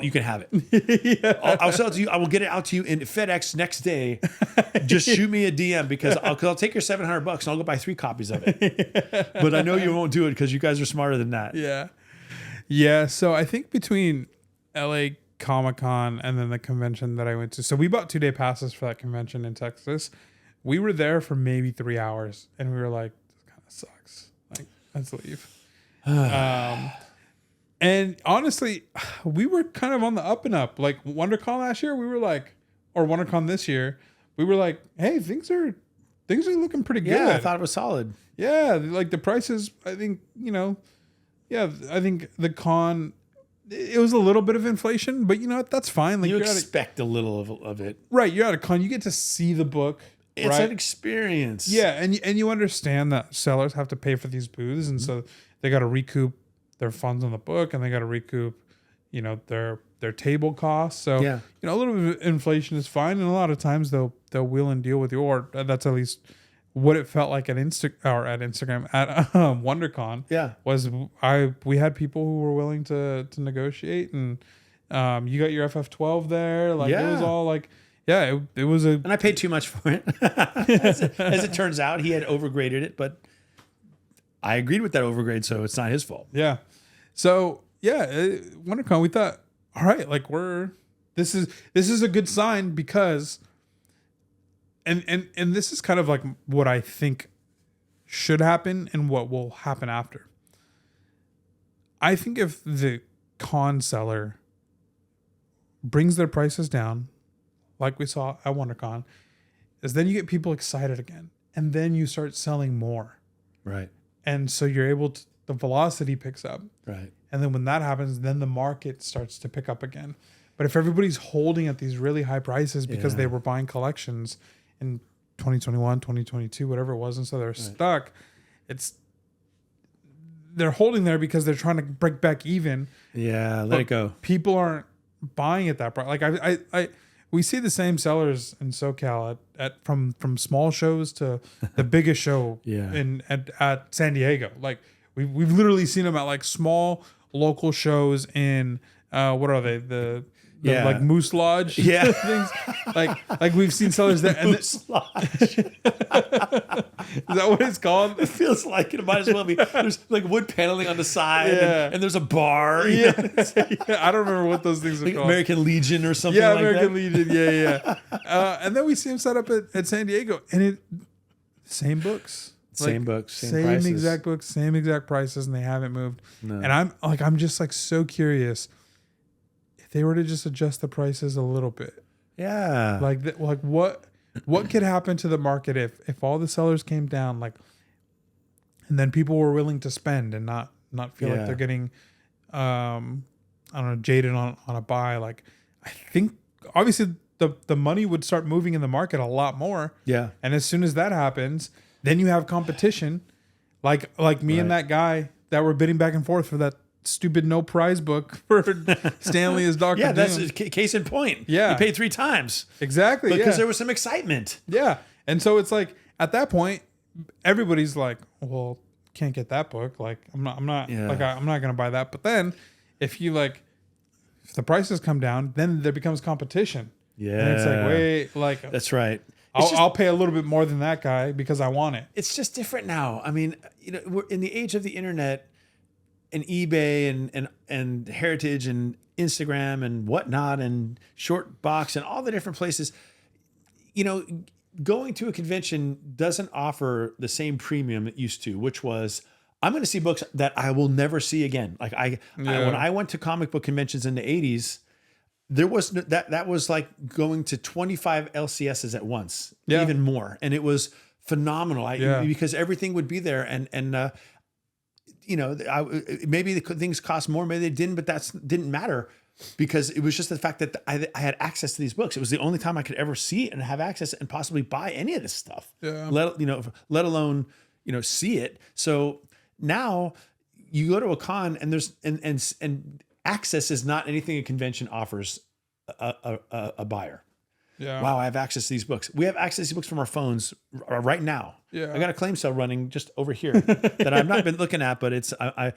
you can have it. Yeah. I'll sell it to you. I will get it out to you in FedEx next day. Just shoot me a DM because I'll take your $700 and I'll go buy 3 copies of it. Yeah. But I know you won't do it because you guys are smarter than that. Yeah. Yeah. So I think between LA Comic Con and then the convention that I went to. So we bought 2-day passes for that convention in Texas. We were there for maybe 3 hours and we were like, this kind of sucks. Like, let's leave. And honestly, we were kind of on the up and up. Like WonderCon last year, we were like, or WonderCon this year, we were like, hey, things are looking pretty good. Yeah, I thought it was solid. Yeah, like the prices, I think, I think the con, it was a little bit of inflation, but that's fine. Like you expect a little of it. Right, you're at a con, you get to see the book. It's an experience. Yeah, and you understand that sellers have to pay for these booths, and so they got to recoup their funds on the book, and they got to recoup, their table costs. So a little bit of inflation is fine, and a lot of times they'll wheel and deal with you, or that's at least what it felt like at Instagram at WonderCon. Yeah, we had people who were willing to negotiate, and you got your FF12 there. Like it was all like. Yeah, it was and I paid too much for it. As it turns out, he had overgraded it, but I agreed with that overgrade, so it's not his fault. Yeah. So WonderCon, we thought, all right, like this is a good sign because, and this is kind of like what I think should happen and what will happen after. I think if the con seller brings their prices down, like we saw at WonderCon, is then you get people excited again. And then you start selling more. Right. And so you're able to, the velocity picks up. Right. And then when that happens, then the market starts to pick up again. But if everybody's holding at these really high prices because they were buying collections in 2021, 2022, whatever it was, and so they're stuck, they're holding there because they're trying to break back even. Yeah, let it go. People aren't buying at that price. Like we see the same sellers in SoCal from small shows to the biggest show at San Diego. Like we've literally seen them at like small local shows in what are they? like Moose Lodge things. Like we've seen sellers there. And Moose Lodge. is that what it's called? It feels like it might as well be. There's like wood paneling on the side, Yeah. and there's a bar. Yeah. I don't remember what those things are Like called. American Legion or something Yeah, like American that. Legion. Yeah. And then we see him set up at San Diego, and same books. Same books, same prices. exact books, same exact prices, and they haven't moved. No. And I'm just like so curious if they were to just adjust the prices a little bit. Yeah. Like what could happen to the market if all the sellers came down, like, and then people were willing to spend and not feel like they're getting I don't know, jaded on a buy. Like, I think obviously the money would start moving in the market a lot more. Yeah. And as soon as that happens, then you have competition. Like me and that guy that were bidding back and forth for that stupid no prize book for Stanley as Dr. Yeah, Doom. that's case in point. Yeah. You paid 3 times. Exactly. Because there was some excitement. Yeah. And so it's like at that point, everybody's like, well, can't get that book. Like I'm not I'm not gonna buy that. But then if the prices come down, then there becomes competition. Yeah. And it's like, wait, like That's right. I'll pay a little bit more than that guy because I want it. It's just different now. I mean, we're in the age of the internet and eBay and Heritage and Instagram and whatnot and Short Box and all the different places. Going to a convention doesn't offer the same premium it used to, which was I'm going to see books that I will never see again. Like when I went to comic book conventions in the 80s, there was that was like going to 25 LCSs at once, even more, and it was phenomenal. Because everything would be there, and maybe the things cost more, maybe they didn't, but that didn't matter because it was just the fact that I had access to these books. It was the only time I could ever see it and have access and possibly buy any of this stuff. Yeah. Let alone see it. So now you go to a con and there's and access is not anything a convention offers a buyer. Yeah. Wow, I have access to these books. We have access to these books from our phones right now. Yeah. I got a claim sale running just over here that I've not been looking at, but I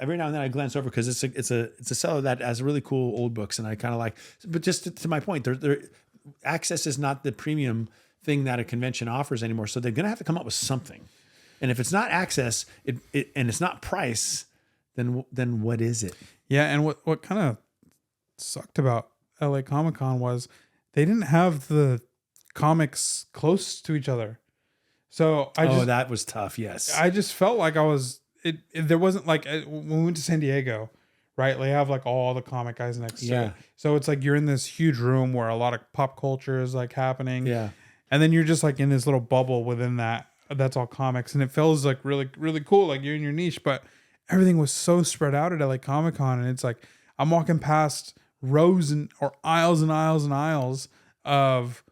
every now and then I glance over because it's a seller that has really cool old books, and I kind of like. But just to my point, access is not the premium thing that a convention offers anymore. So they're gonna have to come up with something. And if it's not access, and it's not price, then what is it? Yeah, and what kind of sucked about LA Comic Con was they didn't have the comics close to each other. So that was tough. Yes, I just felt like there wasn't like when we went to San Diego, right? They have like all the comic guys next to it. So it's like you're in this huge room where a lot of pop culture is like happening. Yeah, and then you're just like in this little bubble within that. That's all comics, and it feels like really, really cool. Like you're in your niche, but everything was so spread out at LA Comic Con, and it's like I'm walking past rows or aisles and aisles and aisles of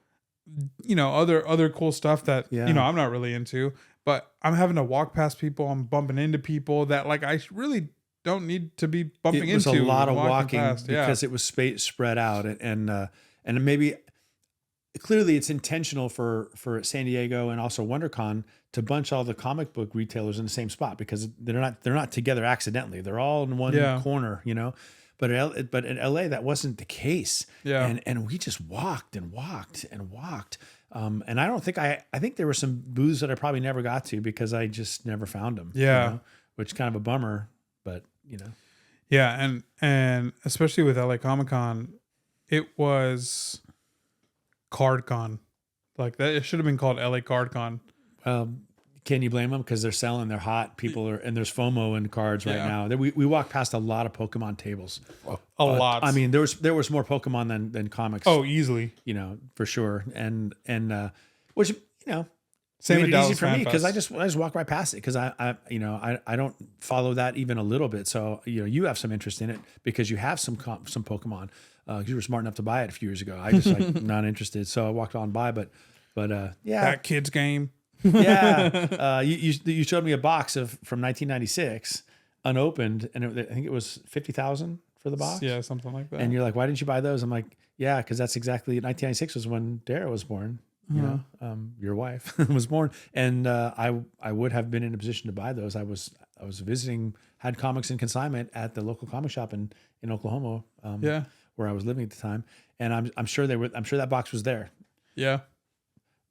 other cool stuff that I'm not really into, but I'm having to walk past people. I'm bumping into people that like I really don't need to be bumping into. It was a lot of walking past. because it was spread out, and maybe. Clearly, it's intentional for San Diego and also WonderCon to bunch all the comic book retailers in the same spot because they're not together accidentally. They're all in one corner, But in LA, that wasn't the case. Yeah. And we just walked and walked and walked. And I don't think I think there were some booths that I probably never got to because I just never found them. Yeah. Which kind of a bummer, but Yeah, and especially with LA Comic Con, it was CardCon. Like that, it should have been called LA CardCon. Can you blame them? Because they're selling, they're hot. People are, and there's FOMO in cards right now. We walked past a lot of Pokemon tables. A lot. I mean, there was more Pokemon than comics. Oh, easily. For sure. And which same made at it easy Dallas for me Fan because I Fest. just walk right past it because I don't follow that even a little bit. So you have some interest in it because you have some Pokemon. You were smart enough to buy it a few years ago. I just not interested, so I walked on by. But yeah, that kid's game. Yeah, you showed me a box from 1996, unopened, and I think it was 50,000 for the box. Yeah, something like that. And you're like, why didn't you buy those? I'm like, yeah, because that's exactly 1996 was when Dara was born. Your wife was born, and I would have been in a position to buy those. I was visiting, had comics in consignment at the local comic shop in Oklahoma. where I was living at the time, and I'm sure I'm sure that box was there, Yeah.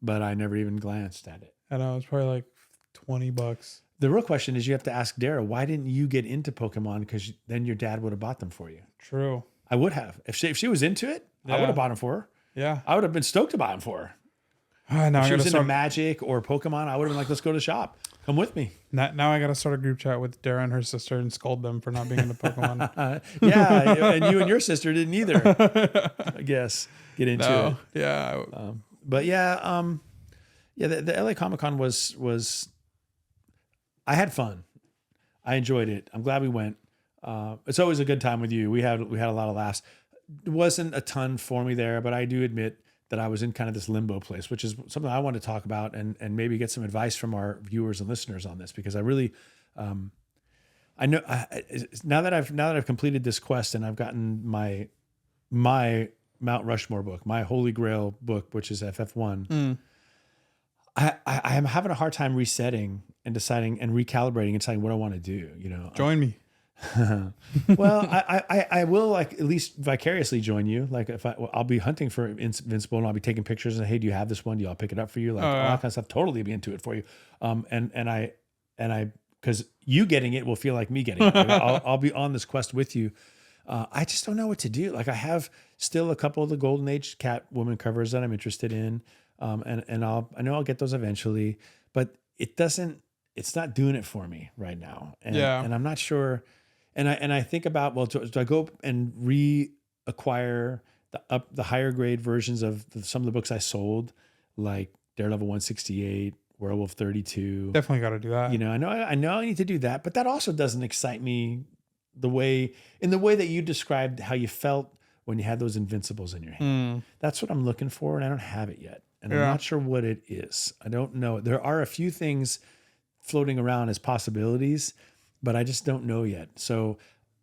but I never even glanced at it. I know, it's probably like $20. The real question is, you have to ask Dara, why didn't you get into Pokemon? Because then your dad would have bought them for you. True. I would have. If she was into it, I Yeah. would have bought them for her. Yeah. I would have been stoked to buy them for her. Now If I she gotta was into start. Magic or Pokemon, I would have been like, let's go to the shop. Come with me. Now I gotta start a group chat with Dara and her sister and scold them for not being into Pokemon. Yeah, and you and your sister didn't either, I guess, get into it. Yeah. But yeah, the LA Comic Con was I had fun. I enjoyed it. I'm glad we went. It's always a good time with you. We had a lot of laughs. It wasn't a ton for me there, but I do admit that I was in kind of this limbo place, which is something I want to talk about and maybe get some advice from our viewers and listeners on this, because I really, I know now that I've completed this quest and I've gotten my Mount Rushmore book, my Holy Grail book, which is FF1. I am having a hard time resetting and deciding and recalibrating and deciding what I want to do. Join me. Well, I will, like, at least vicariously join you. Like, if I'll be hunting for Invincible and I'll be taking pictures and, hey, do you have this one? Do y'all pick it up for you? Like, all that kind of stuff. Totally be into it for you. And I because you getting it will feel like me getting it. Like, I'll be on this quest with you. I just don't know what to do. Like, I have still a couple of the Golden Age Catwoman covers that I'm interested in. And I know I'll get those eventually, but it's not doing it for me right now. And I'm not sure. And I think about, well, do I go and reacquire the higher grade versions of some of the books I sold, like Daredevil 168, Werewolf 32. Definitely got to do that. I know I need to do that, but that also doesn't excite me the way that you described how you felt when you had those Invincibles in your hand. That's what I'm looking for, and I don't have it yet. And I'm not sure what it is. I don't know. There are a few things floating around as possibilities, but I just don't know yet. So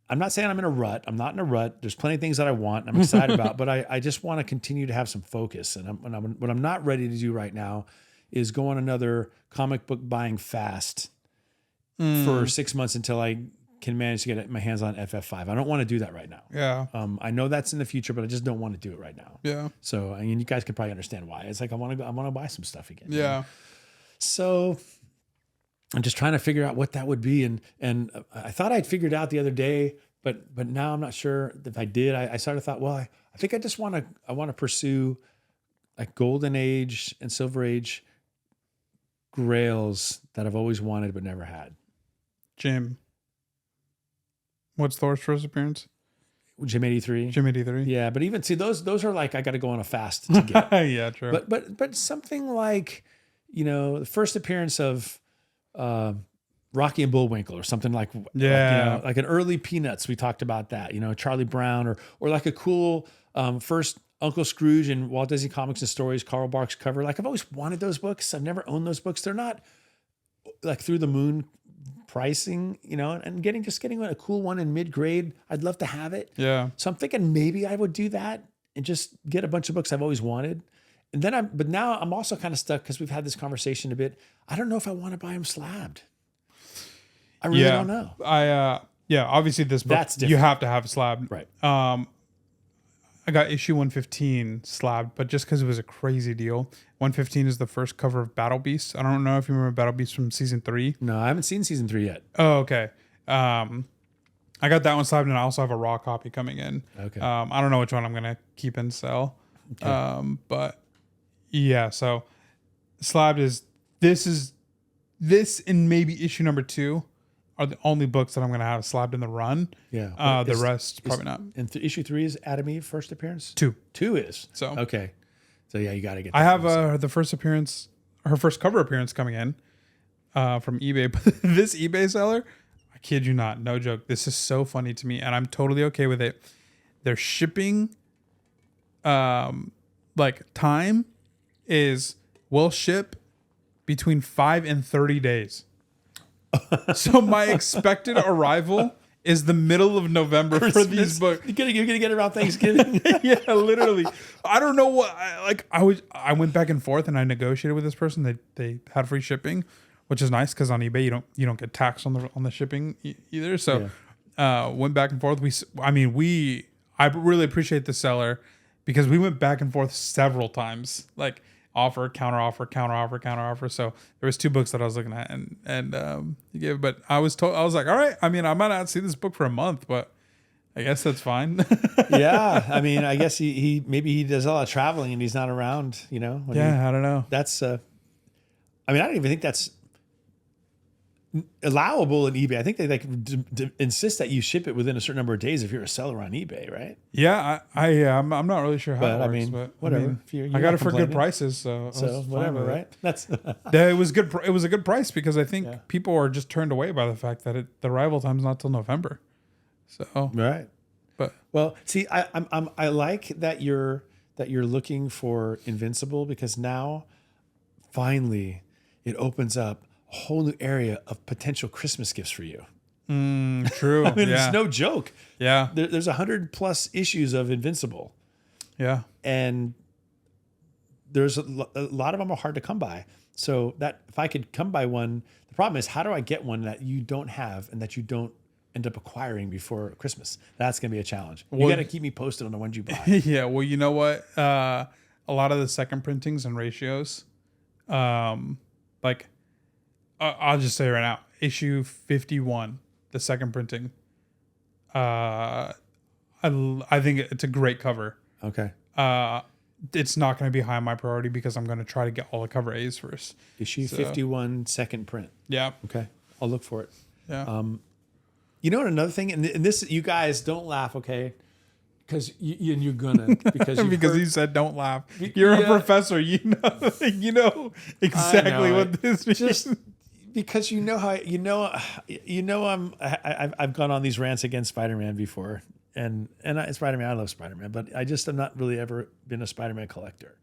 I'm not saying I'm in a rut. I'm not in a rut. There's plenty of things that I want and I'm excited about, but I just want to continue to have some focus. And what I'm not ready to do right now is go on another comic book buying fast for 6 months until I can manage to get my hands on FF5. I don't want to do that right now. Yeah. I know that's in the future, but I just don't want to do it right now. Yeah. So, I mean, you guys can probably understand why. It's like, I want to buy some stuff again. Yeah. So I'm just trying to figure out what that would be. And I thought I'd figured out the other day, but now I'm not sure if I did. I sort of thought, well, I think I just want to pursue like Golden Age and Silver Age grails that I've always wanted but never had. Jim. What's Thor's first appearance? Jim 83. Jim 83. Yeah, but even see those are like, I got to go on a fast to get. Yeah, true. But something like, the first appearance of Rocky and Bullwinkle or something like like an early Peanuts. We talked about that. Charlie Brown or like a cool first Uncle Scrooge and Walt Disney Comics and Stories, Carl Barks cover. Like, I've always wanted those books. I've never owned those books. They're not like through the moon pricing, and getting a cool one in mid-grade. I'd love to have it. Yeah. So I'm thinking maybe I would do that and just get a bunch of books I've always wanted. And then but now I'm also kind of stuck because we've had this conversation a bit. I don't know if I want to buy them slabbed. I really don't know. Obviously this book, That's different. you have to have slabbed. Right. I got issue 115 slabbed, but just because it was a crazy deal. 115 is the first cover of Battle Beast. I don't know if you remember Battle Beast from season 3. No, I haven't seen season 3 yet. Oh, okay. I got that one slabbed, and I also have a raw copy coming in. Okay. I don't know which one I'm gonna keep and sell. Okay. But yeah, so slabbed is this and maybe issue number 2 are the only books that I'm gonna have slabbed in the run. Yeah. The rest probably not. And issue 3 is Adam Eve first appearance? 2. 2 is. So okay. So yeah, you got to get that. I have the first appearance, her first cover appearance coming in from eBay. But this eBay seller, I kid you not, no joke. This is so funny to me, and I'm totally okay with it. Their shipping, like time, will ship between 5 and 30 days. So my expected arrival is the middle of November for these books. You're gonna get it around Thanksgiving. Yeah, literally. I don't know what I went back and forth and I negotiated with this person. They had free shipping, which is nice because on eBay you don't get taxed on the shipping either. So went back and forth. I really appreciate the seller because we went back and forth several times, like offer, counter offer, counter offer, counter offer. So there was 2 books that I was looking at, and he gave. But I was like, all right. I mean, I might not see this book for a month, but I guess that's fine. Yeah, I mean, I guess he maybe he does a lot of traveling and he's not around. You know. I don't know. That's. I mean, I don't even think that's allowable in eBay. I think they like insist that you ship it within a certain number of days if you're a seller on eBay, right? Yeah, I'm not really sure how But it works, I mean, but whatever. I got it for good prices, so whatever, right? That's it was good. It was a good price because I think people are just turned away by the fact that the arrival time's not till November. So right. But well, see, I like that you're looking for Invincible because now finally it opens up a whole new area of potential Christmas gifts for you. True. I mean, it's no joke. Yeah. There's 100+ issues of Invincible. Yeah. And there's a lot of them are hard to come by. So that if I could come by one, the problem is how do I get one that you don't have and that you don't end up acquiring before Christmas? That's going to be a challenge. You got to keep me posted on the ones you buy. Yeah. Well, you know what? A lot of the second printings and ratios, like I'll just say right now, issue 51, the second printing. I think it's a great cover. Okay. It's not going to be high on my priority because I'm going to try to get all the cover A's first. Issue 51, second print. Yeah. Okay. I'll look for it. Yeah. You know what? Another thing, and this, you guys don't laugh, okay? Because you're gonna because you said don't laugh. You're a professor. You know exactly what this means. Just because I've gone on these rants against Spider-Man before, and Spider-Man, I love Spider-Man, but I just have not really ever been a Spider-Man collector.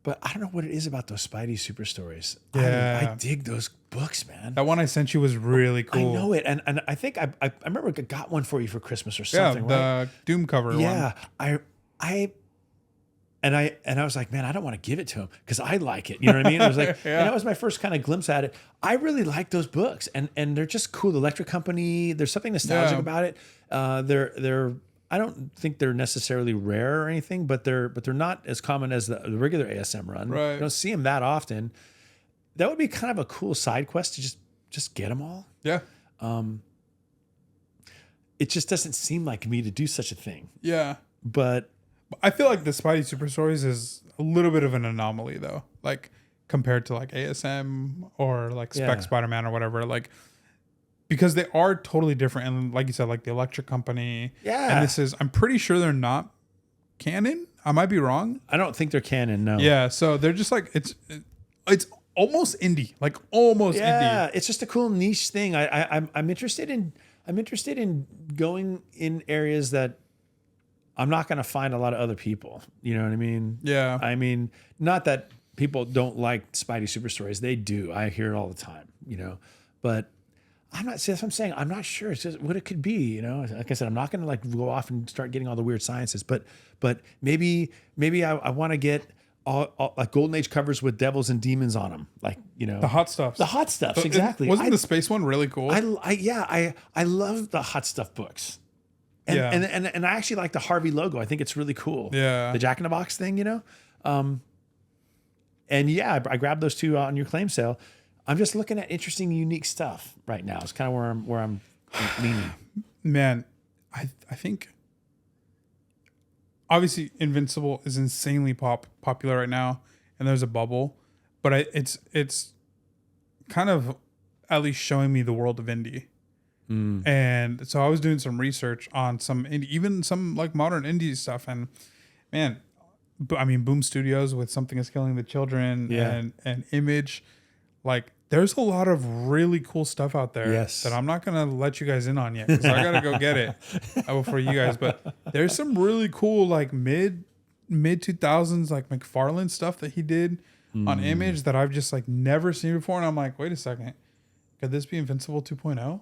But I don't know what it is about those Spidey super stories. Yeah. I dig those books, man. That one I sent you was really cool. I know it, and I think I remember I got one for you for Christmas or something. Yeah, the right? Doom cover. Yeah, one. I was like, man, I don't want to give it to him because I like it. You know what I mean? It was like, and that was my first kind of glimpse at it. I really like those books, and they're just cool. The Electric Company. There's something nostalgic about it. They're I don't think they're necessarily rare or anything, but they're not as common as the regular ASM run. Right. You don't see them that often. That would be kind of a cool side quest to just get them all. Yeah. It just doesn't seem like me to do such a thing. Yeah. But I feel like the Spidey Super Stories is a little bit of an anomaly though, like compared to like ASM or like Spec Spider-Man or whatever. Like, because they are totally different, and like you said, like the Electric Company. Yeah. And I'm pretty sure they're not canon. I might be wrong. I don't think they're canon. No. Yeah. So they're just like it's almost indie, like almost indie. Yeah. It's just a cool niche thing. I'm interested in going in areas that I'm not going to find a lot of other people. You know what I mean? Yeah. I mean, not that people don't like Spidey super stories. They do. I hear it all the time. You know, but. See, that's what I'm saying. I'm not sure. It's just what it could be, you know. Like I said, I'm not going to like go off and start getting all the weird sciences, but maybe I want to get all like Golden Age covers with devils and demons on them, like the hot stuff. The hot stuffs, exactly. Wasn't the space one really cool? I love the hot stuff books, and I actually like the Harvey logo. I think it's really cool. Yeah, the Jack in the Box thing, you know. And yeah, I grabbed those 2 on your claim sale. I'm just looking at interesting, unique stuff right now. It's kind of where I'm leaning. Man, I think obviously Invincible is insanely popular right now, and there's a bubble, but it's kind of at least showing me the world of indie. And so I was doing some research on some indie, even some like modern indie stuff, and man, I mean Boom Studios with Something Is Killing the Children and Image. Like, there's a lot of really cool stuff out there that I'm not going to let you guys in on yet because I got to go get it before you guys. But there's some really cool, like, mid 2000s, like, McFarlane stuff that he did on Image that I've just, like, never seen before. And I'm like, wait a second. Could this be Invincible 2.0?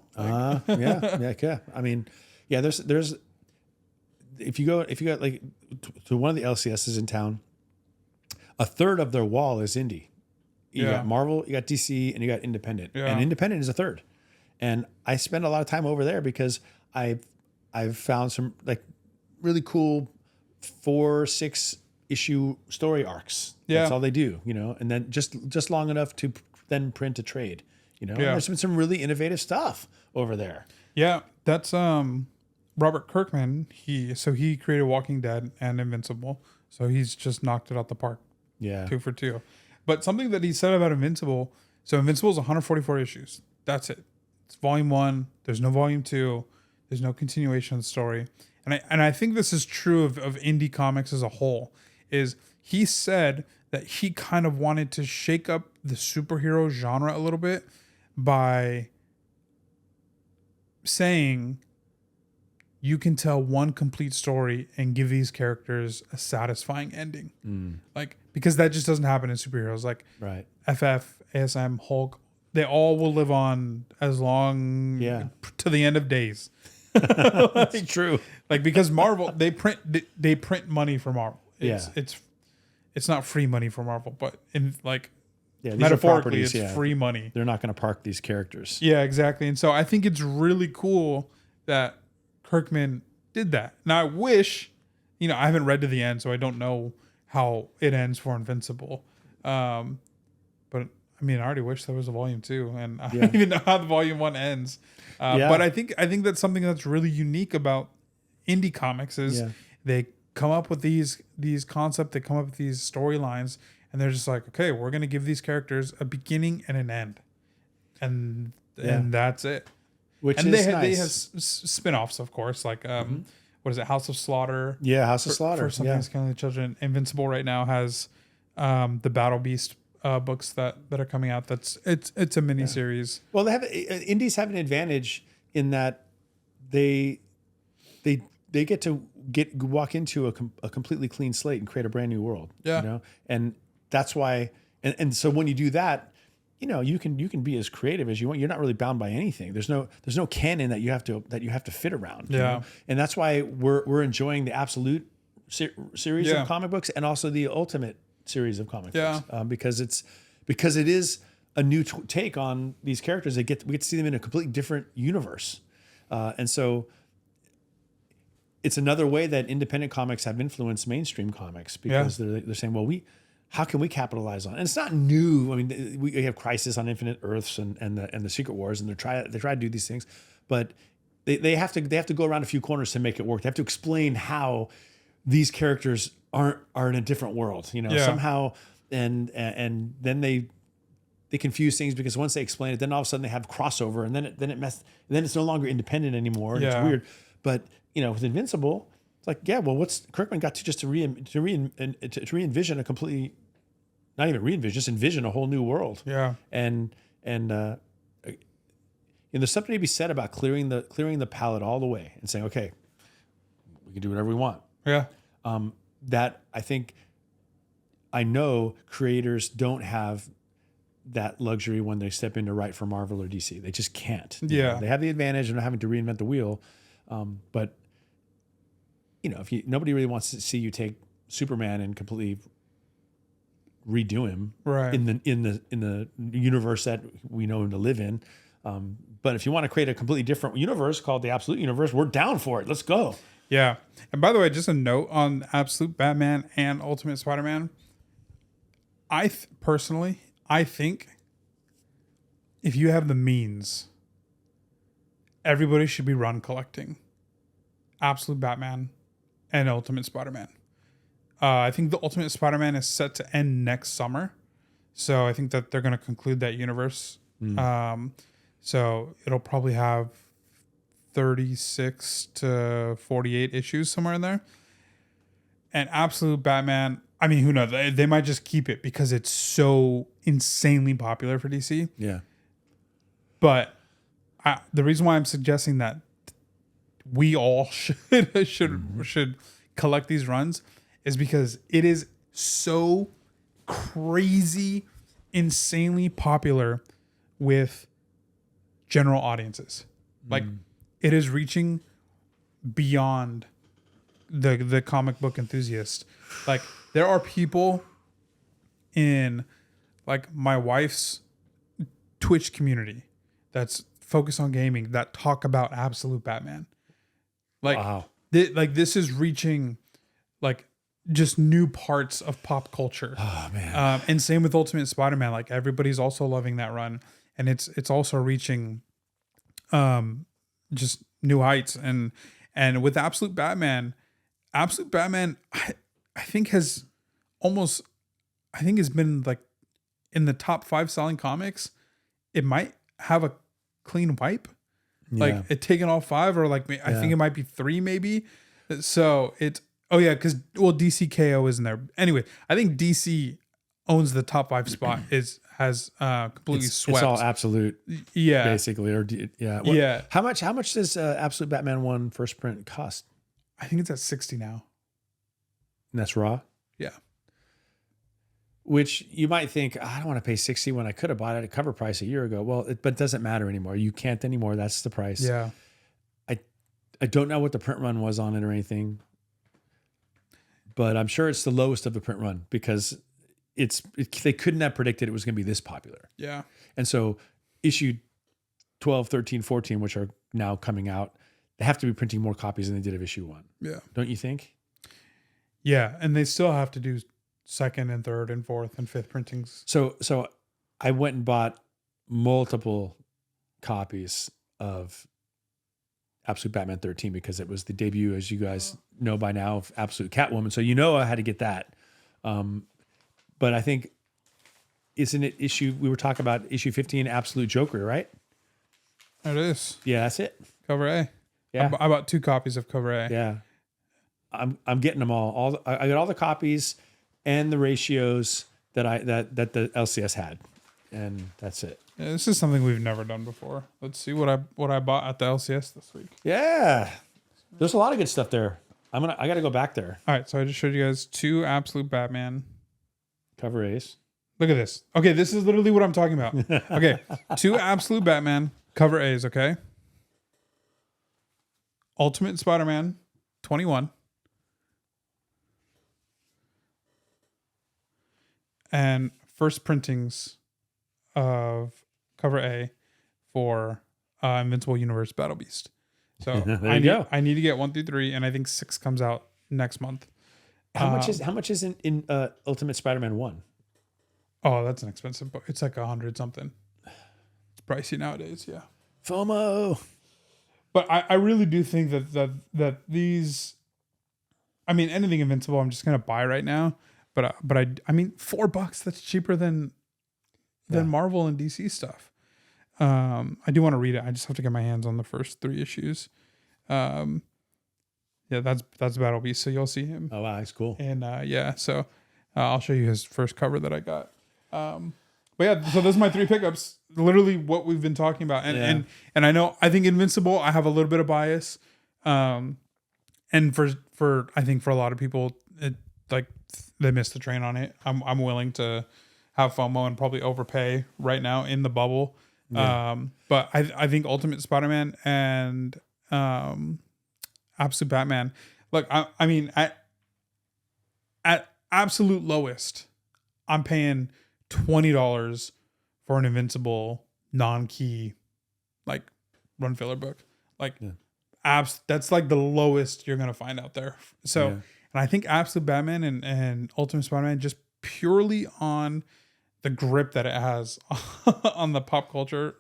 Yeah. I mean, yeah, there's if you go like to one of the LCSs in town, a third of their wall is indie. You got Marvel, you got DC, and you got Independent. Yeah. And Independent is a third. And I spend a lot of time over there because I've found some like really cool 4-6 issue story arcs. Yeah. That's all they do, and then just long enough to then print a trade, And there's been some really innovative stuff over there. Yeah, that's Robert Kirkman. He created Walking Dead and Invincible, so he's just knocked it out the park. Yeah. 2 for 2. But something that he said about Invincible, so Invincible is 144 issues. That's it. It's volume 1. There's no volume 2. There's no continuation of the story. And I think this is true of indie comics as a whole, is he said that he kind of wanted to shake up the superhero genre a little bit by saying you can tell one complete story and give these characters a satisfying ending. Like, because that just doesn't happen in superheroes. Like Right. FF, ASM, Hulk, they all will live on as long to the end of days. That's true. Like, because Marvel, they print money for Marvel. It's not free money for Marvel, but in like metaphorically, it's free money. They're not going to park these characters. Yeah, exactly. And so I think it's really cool that Kirkman did that. Now I wish, I haven't read to the end, so I don't know how it ends for Invincible. But I mean, I already wish there was a volume 2, and I don't even know how the volume 1 ends. But I think that's something that's really unique about indie comics is they come up with these concepts, they come up with these storylines, and they're just like, okay, we're gonna give these characters a beginning and an end, and that's it. Which and is they have nice. spin-offs, of course, like what is it, House of Slaughter? Yeah, House of Slaughter. For something that's kind of the children. Invincible right now has the Battle Beast books that are coming out. It's a mini series. Well, indies have an advantage in that they get to walk into a completely clean slate and create a brand new world. Yeah. And that's why. And so when you do that, you can be as creative as you want. You're not really bound by anything. There's no canon that you have to fit around. You know? And that's why we're enjoying the Absolute series of comic books and also the Ultimate series of comic books because it is a new take on these characters. We get to see them in a completely different universe, and so it's another way that independent comics have influenced mainstream comics because they're saying, well, how can we capitalize on it? And it's not new. I mean, we have Crisis on Infinite Earths and the Secret Wars, and they try to do these things, but they have to go around a few corners to make it work. They have to explain how these characters are in a different world, somehow, and then they confuse things because once they explain it, then all of a sudden they have crossover, and then it's no longer independent anymore. And it's weird, but with Invincible, it's like, what's Kirkman got to re-envision a completely, not even re-envision, just envision a whole new world. Yeah, and there's something to be said about clearing the palette all the way and saying, okay, we can do whatever we want. Yeah. That I know creators don't have that luxury when they step in to write for Marvel or DC. They just can't. They have the advantage of not having to reinvent the wheel. But nobody really wants to see you take Superman and completely redo him in the universe that we know him to live in. But if you want to create a completely different universe called the Absolute Universe, we're down for it. Let's go. Yeah. And by the way, just a note on Absolute Batman and Ultimate Spider-Man. Personally, I think if you have the means, everybody should be run collecting Absolute Batman and Ultimate Spider-Man. I think the Ultimate Spider-Man is set to end next summer. So I think that they're going to conclude that universe. So it'll probably have 36 to 48 issues somewhere in there. And Absolute Batman, I mean, who knows? They might just keep it because it's so insanely popular for DC. Yeah. But the reason why I'm suggesting that we all should collect these runs is because it is so crazy, insanely popular with general audiences. Like, it is reaching beyond the comic book enthusiast. Like, there are people in like my wife's Twitch community that's focused on gaming that talk about Absolute Batman. Like, wow. This is reaching like just new parts of pop culture. Oh man. And same with Ultimate Spider-Man. Like everybody's also loving that run, and it's also reaching just new heights. And with Absolute Batman, I think has almost I think has been like in the top 5 selling comics. It might have a clean wipe. Like it taken all 5, or like I think it might be 3 maybe. So it's because DCKO isn't there. Anyway, I think DC owns the top 5 spot. Has completely swept. It's all Absolute, basically. Or How much does Absolute Batman 1 first print cost? I think it's at 60 now. And that's raw. Yeah. Which you might think, I don't want to pay 60 when I could have bought it at cover price a year ago. Well, but it doesn't matter anymore. You can't anymore. That's the price. Yeah. I don't know what the print run was on it or anything, but I'm sure it's the lowest of the print run because they couldn't have predicted it was going to be this popular. Yeah. And so issue 12, 13, 14, which are now coming out, they have to be printing more copies than they did of issue 1. Yeah. Don't you think? Yeah. And they still have to do 2nd and 3rd and 4th and 5th printings. So I went and bought multiple copies of Absolute Batman 13 because it was the debut, as you guys know by now, of Absolute Catwoman. So I had to get that. But I think, isn't it we were talking about issue 15, Absolute Joker, right? It is. Yeah, that's it. Cover A. Yeah. I bought 2 copies of Cover A. Yeah. I'm getting them all. I got all the copies and the ratios that the LCS had. And that's it. Yeah, this is something we've never done before. Let's see what I bought at the LCS this week. Yeah. There's a lot of good stuff there. I got to go back there. All right, so I just showed you guys 2 Absolute Batman Cover A's. Look at this. Okay, this is literally what I'm talking about. Okay, 2 Absolute Batman Cover A's, okay? Ultimate Spider-Man 21. And first printings of Cover A for Invincible Universe Battle Beast. So I need to get 1 through 3, and I think 6 comes out next month. How much is in Ultimate Spider-Man 1? Oh, that's an expensive book. It's like 100 something. It's pricey nowadays, yeah. FOMO. But I really do think that these, I mean, anything Invincible, I'm just gonna buy right now. But I mean, $4, that's cheaper than Marvel and DC stuff. I do want to read it. I just have to get my hands on the first 3 issues. Yeah, that's Battle Beast. So you'll see him. Oh wow, that's cool. And so I'll show you his first cover that I got. But yeah, so those are my 3 pickups. Literally what we've been talking about. And I think Invincible, I have a little bit of bias. And for I think for a lot of people, they missed the train on it. I'm willing to have FOMO and probably overpay right now in the bubble. Yeah. But I think Ultimate Spider-Man and Absolute Batman. Look, I mean, at absolute lowest, I'm paying $20 for an Invincible non-key like run filler book. Like that's like the lowest you're gonna find out there. So and I think Absolute Batman and Ultimate Spider-Man, just purely on the grip that it has on the pop culture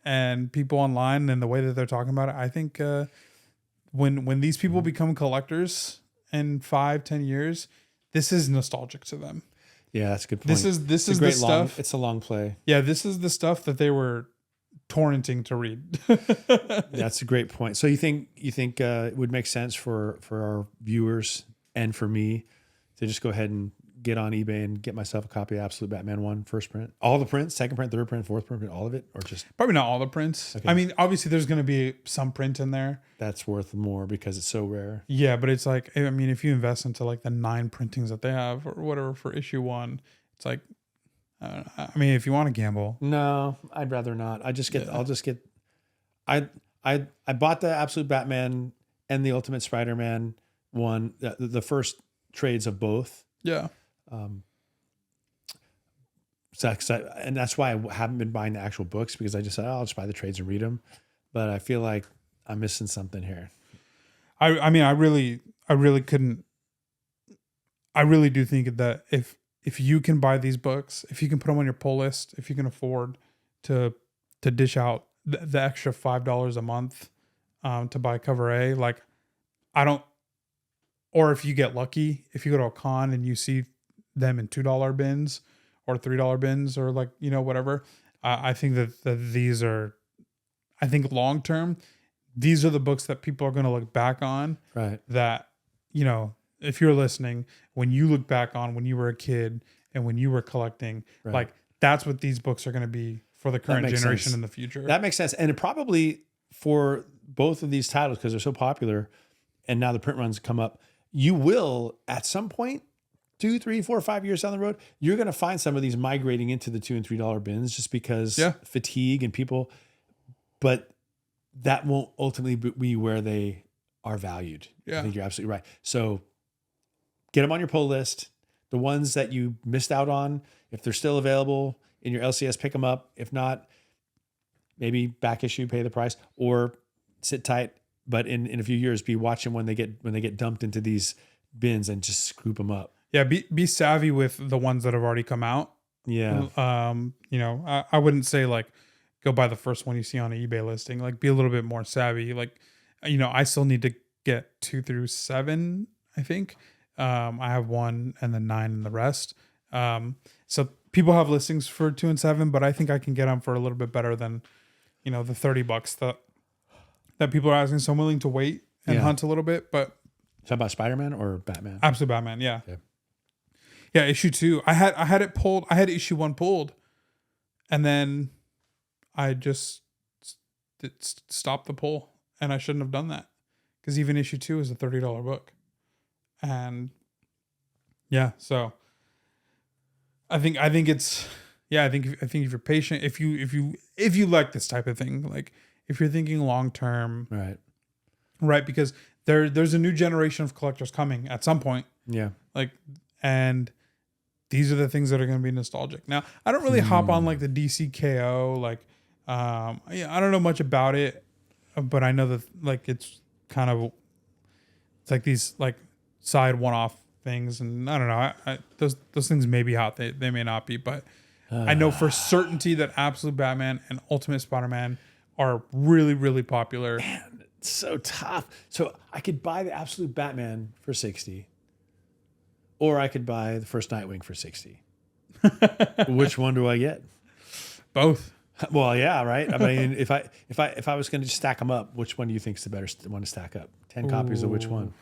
and people online and the way that they're talking about it, I think when these people become collectors in 5-10 years, this is nostalgic to them. Yeah, that's a good point. This is the stuff. It's a long play. Yeah, this is the stuff that they were torrenting to read. That's a great point. So you think it would make sense for our viewers and for me to just go ahead and get on eBay and get myself a copy of Absolute Batman 1 first print, all the prints, second print, third print, fourth print, all of it, or just probably not all the prints. Okay. I mean, obviously there's going to be some print in there that's worth more because it's so rare. Yeah, but it's like, I mean, if you invest into like the 9 printings that they have or whatever for issue 1, it's like, I mean, if you want to gamble. No, I'd rather not. I'll just get I bought the Absolute Batman and the Ultimate Spider-Man 1, the first trades of both. Yeah. And that's why I haven't been buying the actual books, because I just said, I'll just buy the trades and read them. But I feel like I'm missing something here. I mean, I really couldn't. I really do think that if you can buy these books, if you can put them on your pull list, if you can afford to dish out the extra $5 a month to buy cover A, like I don't. Or if you get lucky, if you go to a con and you see them in $2 bins or $3 bins or like, you know, whatever, I think that these are, I think long term, these are the books that people are going to look back on. Right. That, you know, if you're listening, when you look back on when you were a kid and when you were collecting, Right. like that's what these books are going to be for the current generation sense. in the future. That makes sense. And it probably for both of these titles, because they're so popular and now the print runs come up, you will at some point, 2, 3, 4, 5 years down the road, you're going to find some of these migrating into the $2 and $3 bins just because fatigue and people, but that won't ultimately be where they are valued. Yeah. I think you're absolutely right. So get them on your pull list. The ones that you missed out on, if they're still available in your LCS, pick them up. If not, maybe back issue, pay the price, or sit tight. But in a few years, be watching when they get dumped into these bins and just scoop them up. Yeah, be savvy with the ones that have already come out. Yeah. You know, I wouldn't say like go buy the first one you see on an eBay listing. Like be a little bit more savvy. Like, you know, I still need to get 2 through 7, I think. I have 1 and then 9 and the rest. So people have listings for 2 and 7, but I think I can get them for a little bit better than, you know, the $30 that people are asking. So I'm willing to wait and hunt a little bit, but. Is that about Spider-Man or Batman? Absolute Batman. Yeah. Yeah. Issue 2. I had it pulled. I had issue 1 pulled and then I just stopped the pull and I shouldn't have done that because even issue 2 is a $30 book. And yeah, so I think it's, I think if you're patient, if you like this type of thing, like if you're thinking long term, right, because there's a new generation of collectors coming at some point. Yeah. Like, and these are the things that are going to be nostalgic. Now, I don't really hop on like the DCKO, like, I don't know much about it, but I know that like it's kind of, it's like these like side one-off things, and I don't know. Those things may be hot. They may not be, but I know for certainty that Absolute Batman and Ultimate Spider-Man are really, really popular. Man, it's so tough. So I could buy the Absolute Batman for $60, or I could buy the first Nightwing for $60. Which one do I get? Both. Well, yeah, right. I mean, if I was going to just stack them up, which one do you think is the better one to stack up? 10 copies of which one?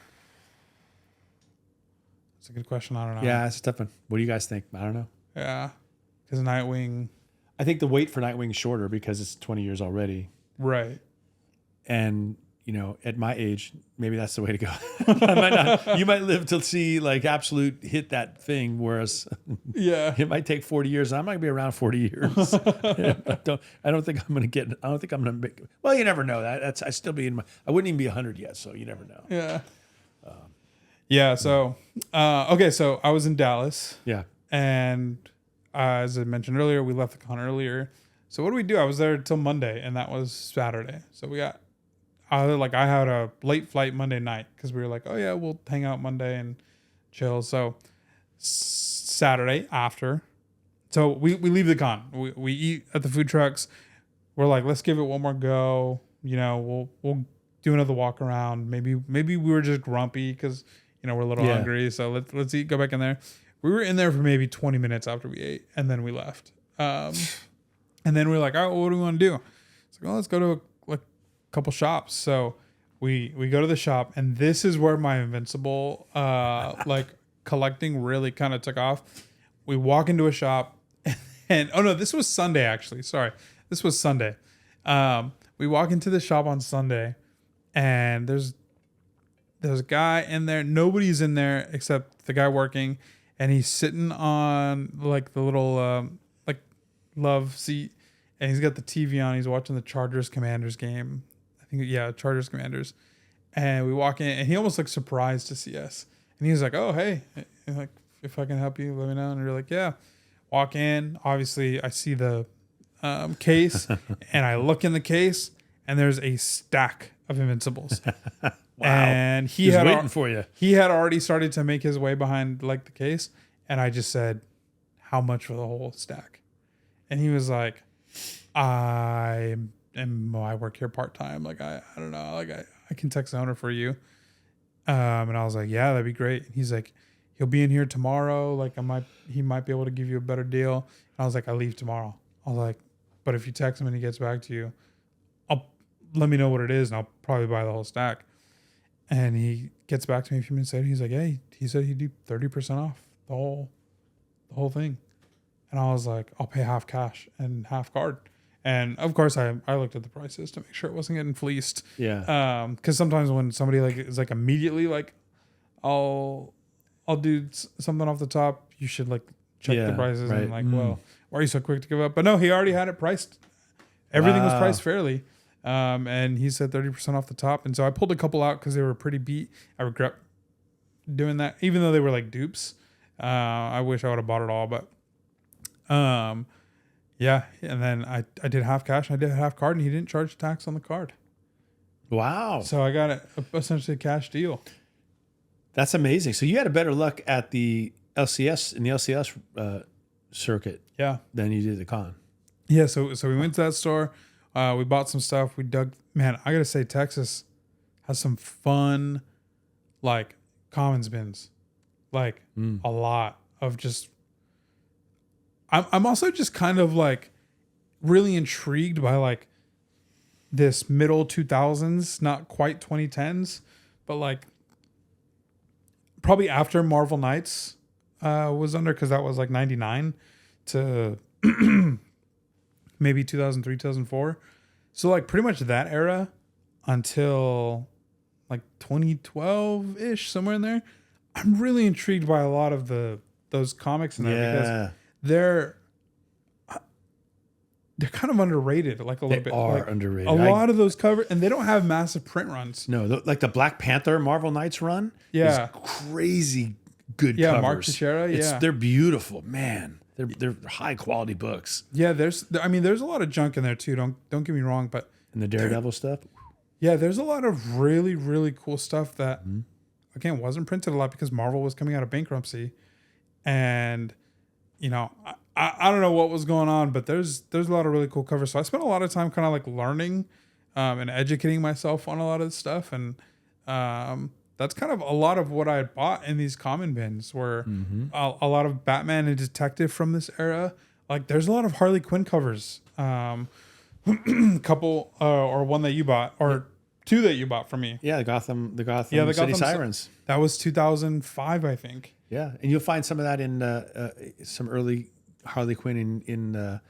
That's a good question. I don't know. Yeah, that's a tough one. What do you guys think? I don't know. Yeah, because Nightwing. I think the wait for Nightwing is shorter because it's 20 years already. Right. And you know, at my age, maybe that's the way to go. I might not, you might live to see like Absolute hit that thing, whereas it might take 40 years. I might be around 40 years. I don't think I'm going to make, well, you never know that. I still be I wouldn't even be 100 yet. So you never know. Yeah. So, okay. So I was in Dallas. Yeah. And as I mentioned earlier, we left the con earlier. So what do we do? I was there till Monday and that was Saturday. So I had a late flight Monday night because we were like, oh yeah, we'll hang out Monday and chill. So Saturday after, so we leave the con. We eat at the food trucks. We're like, let's give it one more go. You know, we'll do another walk around. Maybe we were just grumpy because you know we're a little hungry. So let's eat. Go back in there. We were in there for maybe 20 minutes after we ate, and then we left. And then we're like, all right, well, what do we want to do? It's like, oh, let's go to a couple shops. So we go to the shop, and this is where my invincible like collecting really kind of took off. We walk into a shop, and oh no, this was Sunday actually. Sorry, this was Sunday. We walk into the shop on Sunday, and there's a guy in there. Nobody's in there except the guy working, and he's sitting on like the little like love seat, and he's got the TV on. He's watching the Chargers Commanders game. I think Chargers Commanders. And we walk in, and he almost looked surprised to see us. And he was like, "Oh, hey, like if I can help you, let me know." And we're like, "Yeah." Walk in. Obviously, I see the case, and I look in the case, and there's a stack of Invincibles. Wow. And he He's had waiting for you. He had already started to make his way behind like the case, and I just said, "How much for the whole stack?" And he was like, I work here part time. Like I don't know. Like I can text the owner for you." And I was like, "Yeah, that'd be great." And he's like, "He'll be in here tomorrow. Like he might be able to give you a better deal." And I was like, "I leave tomorrow." I was like, "But if you text him and he gets back to you, let me know what it is, and I'll probably buy the whole stack." And he gets back to me a few minutes later. He's like, "Hey, he said he'd do 30% off the whole thing." And I was like, "I'll pay half cash and half card." And of course, I looked at the prices to make sure it wasn't getting fleeced. Yeah. Because sometimes when somebody like is like immediately like, I'll do something off the top, you should like check the prices and like, well, why are you so quick to give up? But no, he already had it priced. Everything was priced fairly. And he said 30% off the top. And so I pulled a couple out because they were pretty beat. I regret doing that, even though they were like dupes. I wish I would have bought it all, but yeah. And then I did half cash and I did half card, and he didn't charge tax on the card. Wow. So I got essentially a cash deal. That's amazing. So you had a better luck at the LCS circuit Yeah. than you did the con. Yeah. So we went to that store. We bought some stuff. We dug. Man, I gotta say, Texas has some fun, like commons bins, like a lot of just. I'm also just kind of like really intrigued by like this middle 2000s, not quite 2010s, but like probably after Marvel Knights was under, because that was like 99 to maybe 2003, 2004. So like pretty much that era until like 2012-ish, somewhere in there. I'm really intrigued by a lot of those comics in there because they're kind of underrated, like a little bit. They are like underrated. A lot of those covers, and they don't have massive print runs. No, like the Black Panther Marvel Knights run. Yeah. Is crazy good Yeah, covers. Mark Teixeira, yeah. They're beautiful, man. They're high quality books. Yeah, there's a lot of junk in there too. Don't get me wrong, but And the Daredevil stuff. yeah, there's a lot of really, really cool stuff that again wasn't printed a lot because Marvel was coming out of bankruptcy, and you know, I don't know what was going on, but there's a lot of really cool covers. So I spent a lot of time kind of like learning and educating myself on a lot of this stuff, and that's kind of a lot of what I had bought in these common bins were a lot of Batman and Detective from this era. Like there's a lot of Harley Quinn covers, couple or one that you bought or two that you bought from me. Yeah, the Gotham Yeah, the City Gotham Sirens. That was 2005, I think. Yeah, and you'll find some of that in some early Harley Quinn in the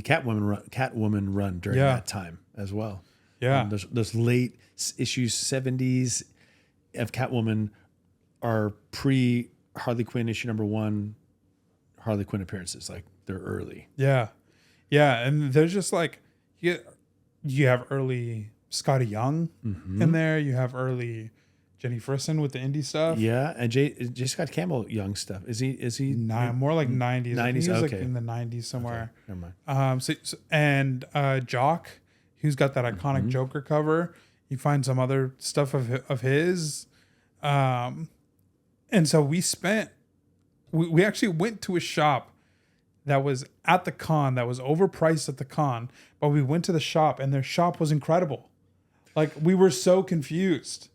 Catwoman run during that time as well. Yeah, those late issues 70s of Catwoman are pre Harley Quinn issue number 1 Harley Quinn appearances. Like they're early. Yeah, and there's just like you have early Scotty Young in there. You have early Jenny Frisson with the indie stuff. Yeah, and J. Scott Campbell Young stuff. Is he More like 90s. 90s. I think he was Okay. like in the 90s somewhere. Okay. Never mind. And Jock, who's got that iconic Joker cover. You find some other stuff of his. And so we actually went to a shop that was at the con, that was overpriced at the con, but we went to the shop and their shop was incredible. Like we were so confused.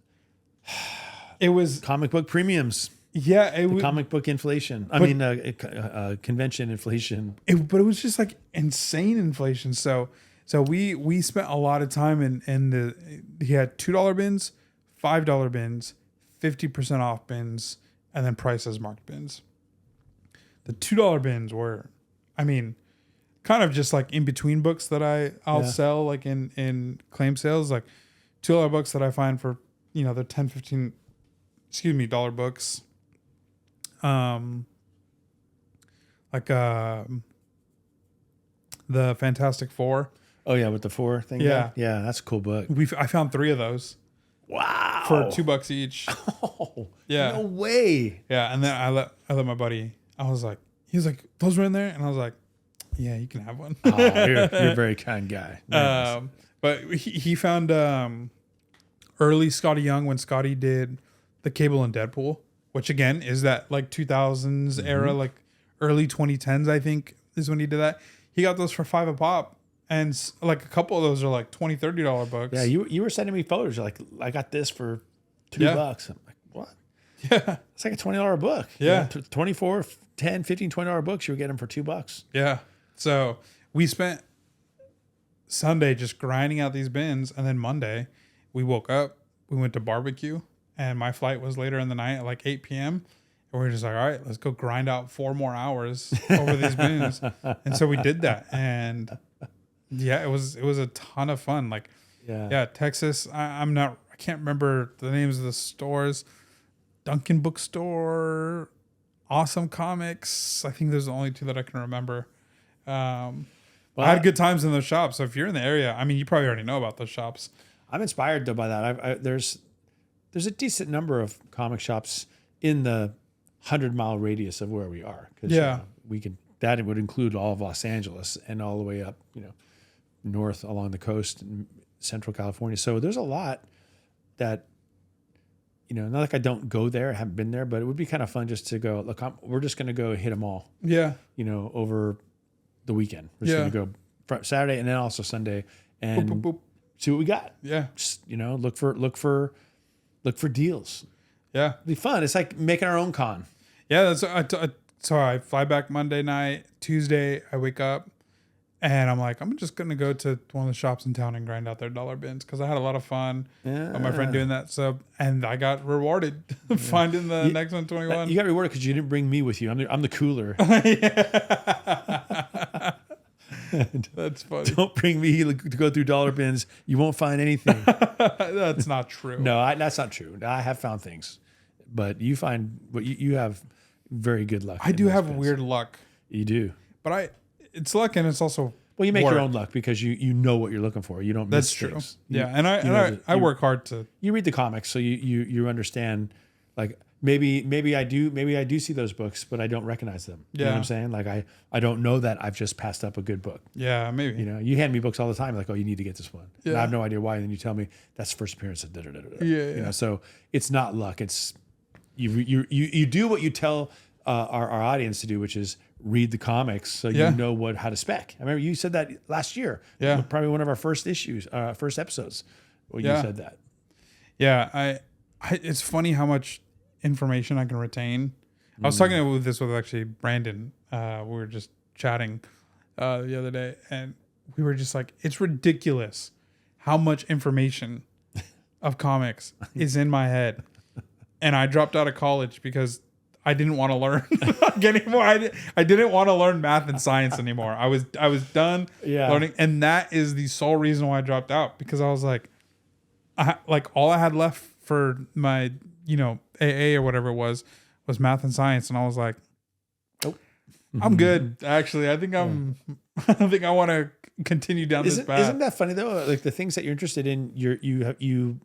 It was Comic book premiums. Yeah, Comic book inflation. Convention inflation. But it was just like insane inflation. So we spent a lot of time in he had $2 bins, $5 bins, 50% off bins, and then prices marked bins. The $2 bins were, I mean, kind of just like in between books that I'll sell like in claim sales, like $2 books that I find for, you know, the $10, $15, dollar books. The Fantastic Four. Oh yeah, with the 4 thing. Yeah, yeah, that's a cool book. I found 3 of those. Wow, for $2 each. Oh, yeah, no way. Yeah, and then I let my buddy. He was like, those were in there, and I was like, yeah, you can have one. Oh, you're a very kind guy. Nice. But he found early Scotty Young when Scotty did the Cable and Deadpool, which again is that like 2000s era, like early 2010s, I think is when he did that. He got those for $5 a pop. And like a couple of those are like $20, $30 books. Yeah, you were sending me photos. You're like, I got this for $2. I'm like, what? Yeah. It's like a $20 book. Yeah. 24, 10, 15, $20 books. You were getting them for $2. Yeah. So we spent Sunday just grinding out these bins. And then Monday we woke up, we went to barbecue, and my flight was later in the night at like 8 p.m. And we were just like, all right, let's go grind out 4 more hours over these bins. And so we did that. And yeah, it was a ton of fun. Like, Texas. I can't remember the names of the stores. Duncan Bookstore, Awesome Comics. I think those are the only 2 that I can remember. I had good times in those shops. So if you're in the area, I mean, you probably already know about those shops. I'm inspired though by that. There's a decent number of comic shops in the 100-mile radius of where we are. That would include all of Los Angeles and all the way up, north along the coast in Central California. So there's a lot that, not like I don't go there, I haven't been there, but it would be kind of fun just to go, look, we're just going to go hit them all. Yeah. Over the weekend. We're just going to go Saturday and then also Sunday and boop, boop, boop. See what we got. Yeah. Just, look for deals. Yeah. It'd be fun. It's like making our own con. Yeah. So I fly back Monday night. Tuesday, I wake up. And I'm like, I'm just going to go to one of the shops in town and grind out their dollar bins because I had a lot of fun with my friend doing that. So, and I got rewarded finding the next 121. You got rewarded because you didn't bring me with you. I'm the cooler. That's funny. Don't bring me to go through dollar bins. You won't find anything. That's not true. No, that's not true. I have found things. But you find what you have very good luck. I do have weird luck. You do. But it's luck and it's also you make your own luck because you know what you're looking for. You don't miss things. Yeah, and I work hard to. You read the comics, so you understand. Like maybe I do see those books, but I don't recognize them. You know what I'm saying? Like I don't know that I've just passed up a good book. Yeah, maybe. You hand me books all the time, like, oh, you need to get this one. Yeah. And I have no idea why, and then you tell me that's first appearance of Yeah. So it's not luck. It's you do what you tell our audience to do, which is read the comics so you know how to spec. I remember you said that last year. Yeah. Probably one of our first episodes where you said that. Yeah. It's funny how much information I can retain. I was talking with actually Brandon. We were just chatting the other day and we were just like, it's ridiculous how much information of comics is in my head. And I dropped out of college because I didn't want to learn anymore. I didn't want to learn math and science anymore. I was done learning, and that is the sole reason why I dropped out because I was like, all I had left for my AA or whatever it was math and science, and I was like, nope, I'm good. Actually, I think I think I want to continue down this path. Isn't that funny though? Like the things that you're interested in, you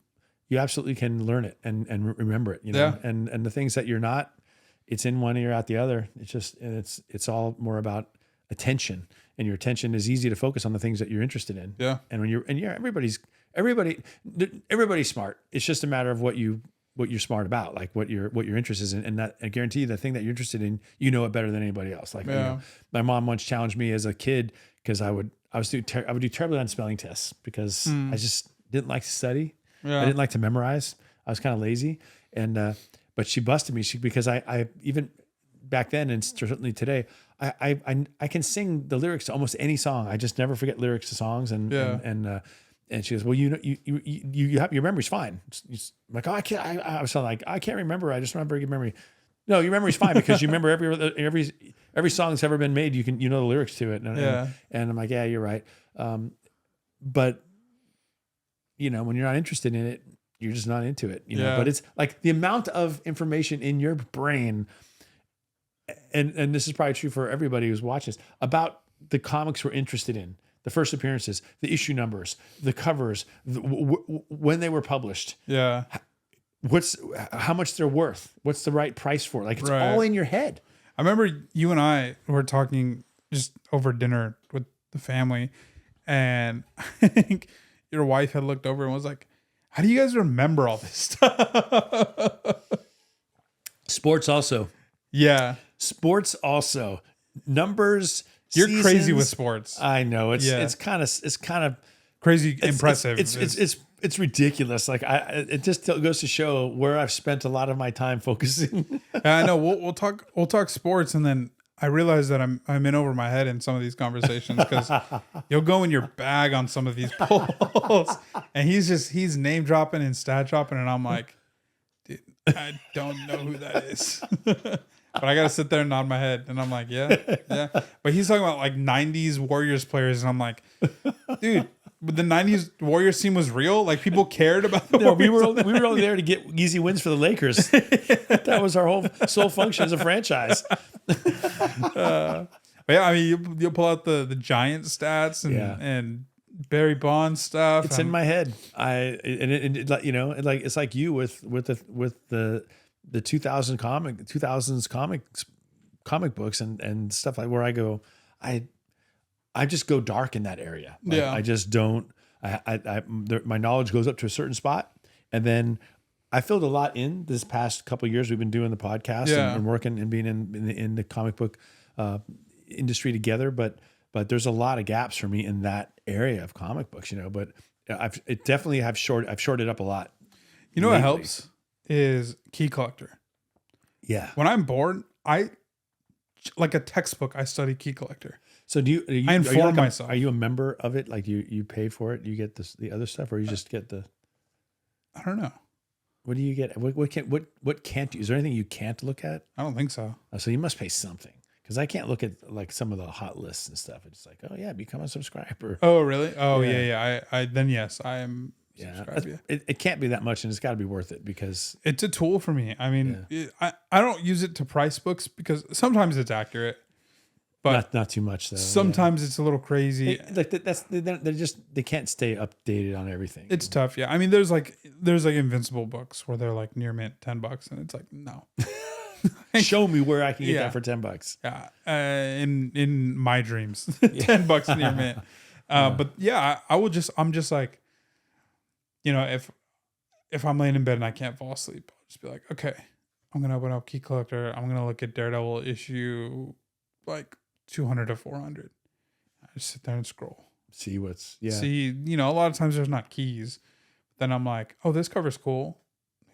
absolutely can learn it and remember it. And the things that you're not. It's in one ear out the other. It's all more about attention, and your attention is easy to focus on the things that you're interested in. Yeah. And when everybody's smart. It's just a matter of what you're smart about, like what your interest is in. And that I guarantee you, the thing that you're interested in, it better than anybody else. Like my mom once challenged me as a kid because I would do terribly on spelling tests because I just didn't like to study. Yeah. I didn't like to memorize. I was kind of lazy, and but she busted me because I even back then and certainly today, I can sing the lyrics to almost any song. I just never forget lyrics to songs. And she goes, well, you have your memory's fine. I'm like, oh, I can't. I was like, I can't remember. I just remember your memory. No, your memory's fine because you remember every song that's ever been made. You know the lyrics to it. And I'm like, yeah, you're right. But when you're not interested in it, you're just not into it, but it's like the amount of information in your brain. And this is probably true for everybody who's watching this about the comics we're interested in, the first appearances, the issue numbers, the covers, when they were published. Yeah. How much they're worth. What's the right price for it? Like it's all in your head. I remember you and I were talking just over dinner with the family and I think your wife had looked over and was like, How do you guys remember all this stuff? Sports also. Yeah. Sports also. Numbers. You're seasons. crazy with sports. I know. It's Yeah. it's kind of Crazy impressive. It's ridiculous. Like it just goes to show where I've spent a lot of my time focusing. I know. We'll talk sports, and then I realize that I'm in over my head in some of these conversations because you'll go in your bag on some of these polls, and he's name dropping and stat dropping, and I'm like, dude, I don't know who that is. But I gotta sit there and nod my head, and I'm like, yeah. But he's talking about like '90s Warriors players, and I'm like, dude, but the '90s Warriors team was real. Like people cared about the No, Warriors. we were only there to get easy wins for the Lakers. That was our whole sole function as a franchise. But yeah, I mean, you'll pull out the Giant stats and Barry Bonds stuff. It's in my head. It's like you with the 2000s comic books and stuff like where I go, I just go dark in that area. Like, I just don't. My knowledge goes up to a certain spot, and then I filled a lot in this past couple of years. We've been doing the podcast and working and being in the comic book industry together, but there's a lot of gaps for me in that area of comic books, But I've shorted up a lot. You know what helps is key collector. Yeah. When I'm bored, like a textbook, I study key collector. So I inform myself. Are you a member of it? Like you pay for it? You get the other stuff, or you just get the? I don't know. What do you get? What can't you? Is there anything you can't look at? I don't think so. Oh, so you must pay something, because I can't look at like some of the hot lists and stuff. It's like, oh yeah, become a subscriber. Oh really? Oh yeah. I then yes, I am. Yeah, it can't be that much, and it's got to be worth it because it's a tool for me. I mean, I don't use it to price books because sometimes it's accurate, but not too much though. Sometimes it's a little crazy. They can't stay updated on everything. It's tough. Yeah, I mean, there's like invincible books where they're like near mint $10, and it's like no. Show me where I can get that for $10. Yeah, in my dreams, $10 near mint. But yeah, I'm just like. If I'm laying in bed and I can't fall asleep, I'll just be like, okay, I'm gonna open up Key Collector. I'm gonna look at Daredevil issue like 200 to 400. I just sit there and scroll. See, a lot of times there's not keys. Then I'm like, oh, this cover's cool.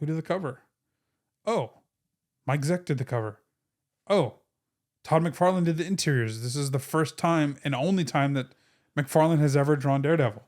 Who did the cover? Oh, Mike Zeck did the cover. Oh, Todd McFarlane did the interiors. This is the first time and only time that McFarlane has ever drawn Daredevil.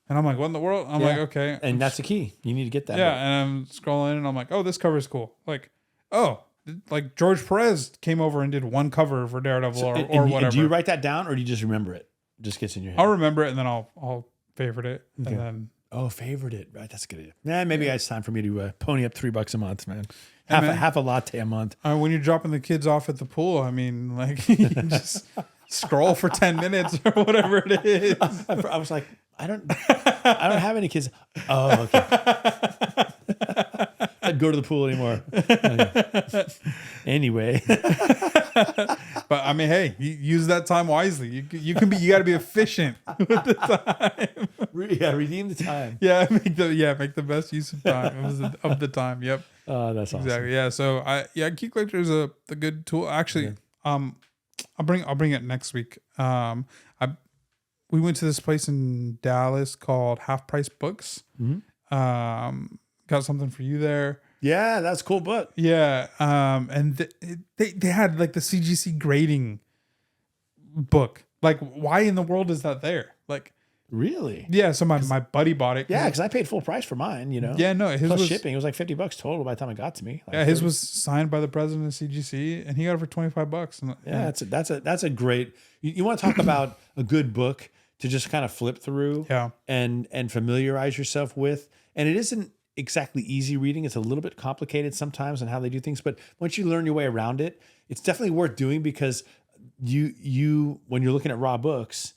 And I'm like, what in the world? I'm like, okay. And that's the key. You need to get that. Yeah. And I'm scrolling and I'm like, oh, this cover is cool. Like, oh, like George Perez came over and did one cover for Daredevil or whatever. And do you write that down or do you just remember it? It just gets in your head. I'll remember it and then I'll favorite it. Okay. And then. Favorite it. Right. That's a good idea. Maybe it's time for me to pony up $3 a month, man. Half a latte a month. When you're dropping the kids off at the pool, I mean, like, you just scroll for 10 minutes or whatever it is. I was like, I don't have any kids. Oh, okay. I'd go to the pool anymore. Anyway. But I mean, hey, you use that time wisely. You got to be efficient with the time. Yeah, redeem the time. Yeah, make the best use of time of the time. Yep. Oh, that's awesome. Exactly. Yeah. So Key Collector is a good tool. Actually, I'll bring it next week. We went to this place in Dallas called Half Price Books. Mm-hmm. Got something for you there. Yeah, that's a cool book. Yeah. And they had like the CGC grading book. Like, why in the world is that there? Like, really? Yeah. So my buddy bought it. Yeah, because I paid full price for mine. Yeah, no, his plus shipping. It was like $50 total by the time it got to me. Like his was signed by the president of CGC, and he got it for $25. And, yeah, that's a great. You want to talk about a good book to just kind of flip through, and familiarize yourself with. And it isn't exactly easy reading. It's a little bit complicated sometimes on how they do things, but once you learn your way around it, it's definitely worth doing because you when you're looking at raw books,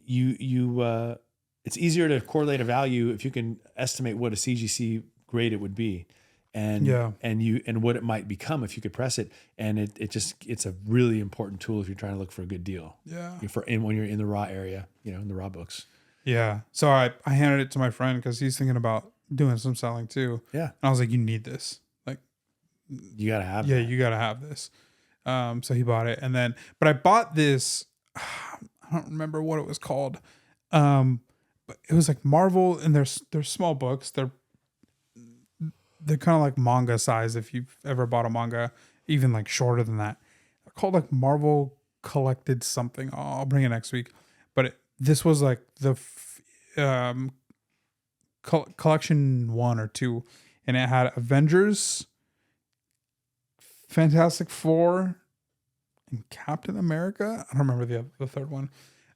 it's easier to correlate a value if you can estimate what a CGC grade it would be. And what it might become if you could press it, and it's a really important tool if you're trying to look for a good deal. Yeah. When you're in the raw area, in the raw books. Yeah. So I handed it to my friend because he's thinking about doing some selling too. Yeah. And I was like, you need this. Like, You got to have yeah, that. you got to have this. So he bought it. And then, but I bought this, I don't remember what it was called. But it was like Marvel, and they're small books. They're kind of like manga size. If you've ever bought a manga, even like shorter than that, they're called like Marvel Collected something. I'll bring it next week. But this was like the collection 1 or 2, and it had Avengers, Fantastic Four, and Captain America. I don't remember the third one.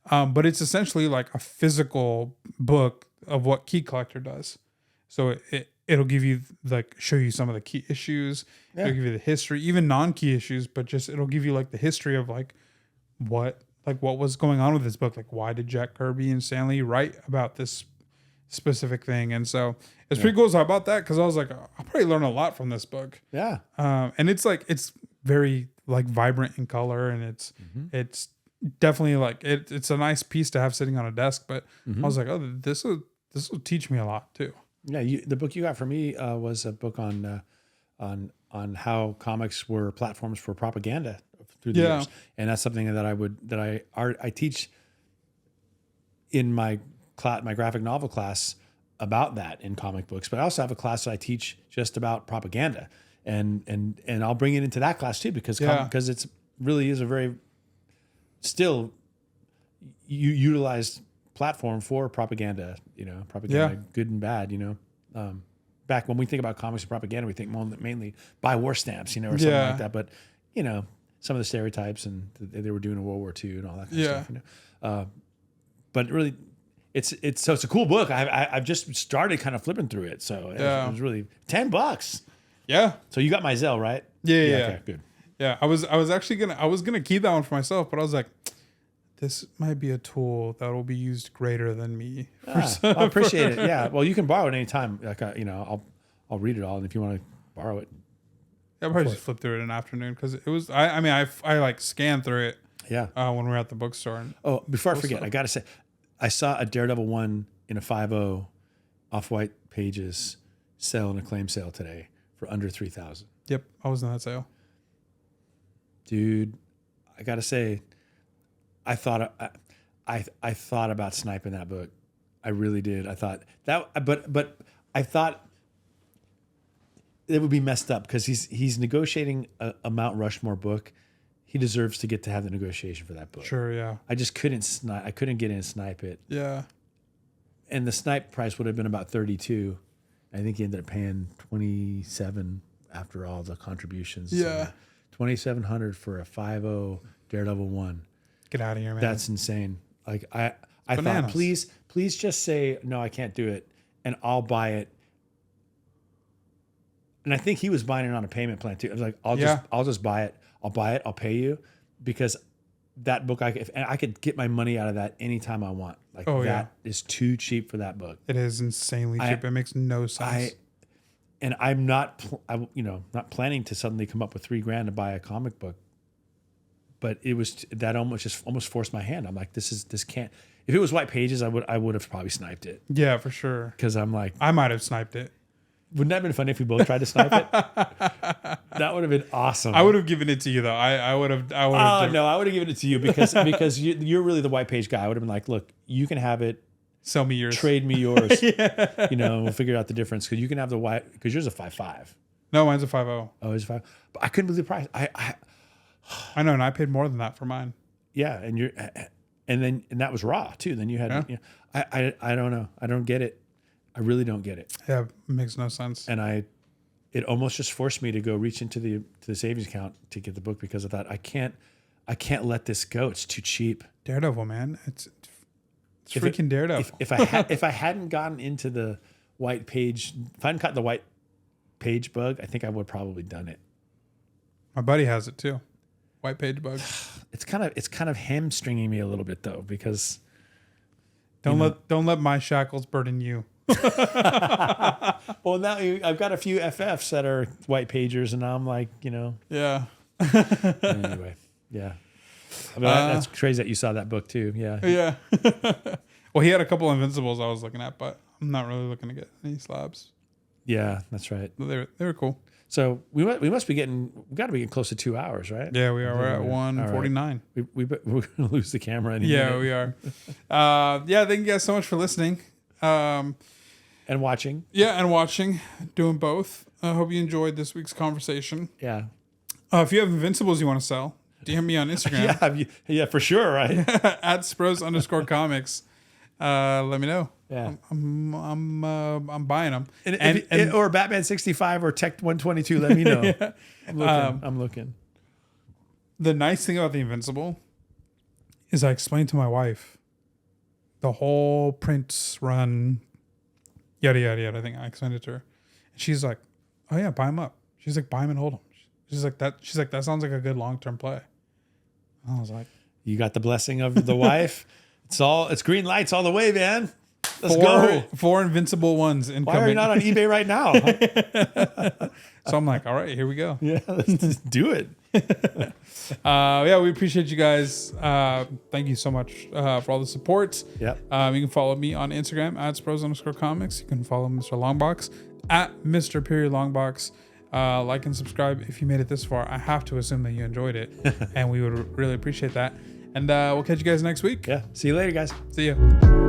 But it's essentially like a physical book of what Key Collector does. So it'll give you like show you some of the key issues. Yeah. It'll give you the history, even non-key issues, but just it'll give you like the history of like what was going on with this book. Like, why did Jack Kirby and Stan Lee write about this specific thing? And so it's pretty cool. So I bought that because I was like, I'll probably learn a lot from this book. Yeah. And it's like it's very like vibrant in color, and it's definitely like it's a nice piece to have sitting on a desk. But I was like, oh, this will teach me a lot too. Yeah, the book you got for me was a book on how comics were platforms for propaganda through the years, and that's something that I teach in my graphic novel class about that in comic books. But I also have a class that I teach just about propaganda, and I'll bring it into that class too because it's really is a very still utilized platform for propaganda, good and bad, back when we think about comics and propaganda, we think mainly buy war stamps, or something like that. But, some of the stereotypes and they were doing in World War II and all that kind of stuff, but really it's a cool book. I've just started kind of flipping through it. So it was really $10. Yeah. So you got my Zelle, right? Yeah. Okay, good. Yeah. I was actually gonna keep that one for myself, but I was like, this might be a tool that will be used greater than me. I appreciate it. Yeah. Well, you can borrow it anytime. Like, I'll read it all. And if you want to borrow it. I'll probably just flip through it in an afternoon. Cause it was, I like scanned through it. Yeah. When we were at the bookstore. Before I forget, I got to say, I saw a Daredevil 1 in a 5.0 off-white pages sell in a claim sale today for under $3,000. Yep. I was in that sale. Dude, I got to say, I thought about sniping that book. I really did. I thought that, but I thought it would be messed up because he's negotiating a Mount Rushmore book. He deserves to get to have the negotiation for that book. Sure, yeah. I just couldn't snipe. I couldn't get in and snipe it. Yeah. And the snipe price would have been about 32. I think he ended up paying 27 after all the contributions. Yeah. So 2,700 for a 5.0 Daredevil 1. Get out of here, man. That's insane. Like I thought, please just say no, I can't do it, and I'll buy it. And I think he was buying it on a payment plan too. I was like, I'll just buy it. I'll buy it. I'll pay you, because that book I could get my money out of that anytime I want. Like that is too cheap for that book. It is insanely cheap. It makes no sense. I'm not planning to suddenly come up with $3,000 to buy a comic book. But it was that almost forced my hand. I'm like, this can't. If it was white pages, I would have probably sniped it. Yeah, for sure. Because I'm like, I might have sniped it. Wouldn't that have been funny if we both tried to snipe it? That would have been awesome. I would have given it to you though. I would have. Oh no, I would have given it to you because you're really the white page guy. I would have been like, look, you can have it. Sell me yours. Trade me yours. We'll figure out the difference because you can have the white because yours is a 5.5. No, mine's a 5.0. Oh, it's 5. But I couldn't believe the price. I know, and I paid more than that for mine. Yeah, and that was raw too. Then you had, I don't know. I don't get it. I really don't get it. Yeah, it makes no sense. And it almost just forced me to go reach into the savings account to get the book because I thought I can't let this go. It's too cheap. Daredevil, man, it's freaking Daredevil. If I hadn't gotten into the white page, if I hadn't caught the white page bug, I think I would have probably done it. My buddy has it too. White page bug. It's kind of hamstringing me a little bit though, because don't let my shackles burden you. Well, now I've got a few FFs that are white pagers, and I'm like, Yeah. Anyway, yeah. I mean, that's crazy that you saw that book too. Yeah. Yeah. Well, he had a couple Invincibles I was looking at, but I'm not really looking to get any slabs. Yeah, that's right. They were cool. So we must be getting, we got to be getting close to 2 hours, right? Yeah, we are. We're at 1:49. Right. We're going to lose the camera in a Yeah, minute. we are. Yeah, thank you guys so much for listening. And watching. Yeah, and watching. Doing both. I hope you enjoyed this week's conversation. Yeah. If you have Invincibles you want to sell, DM me on Instagram. Yeah, for sure, right? at Spros_comics. Let me know. Yeah. I'm buying them. Or Batman 65 or Tech 122, let me know. Yeah. I'm looking. The nice thing about the Invincible is I explained to my wife the whole Prince run, yada, yada, yada. I think I explained it to her. And she's like, oh yeah, buy them up. She's like, buy them and hold them. She's like, that sounds like a good long-term play. And I was like, you got the blessing of the wife. It's green lights all the way, man. Let's go. 4 Invincible ones incoming. Why are you not on eBay right now? So I'm like, all right, here we go. Yeah, let's just do it. Yeah, we appreciate you guys. Thank you so much for all the support. Yep. You can follow me on Instagram at Spros_comics. You can follow Mr. Longbox at Mr. Like and subscribe if you made it this far. I have to assume that you enjoyed it, and we would really appreciate that. And we'll catch you guys next week. Yeah. See you later, guys. See ya.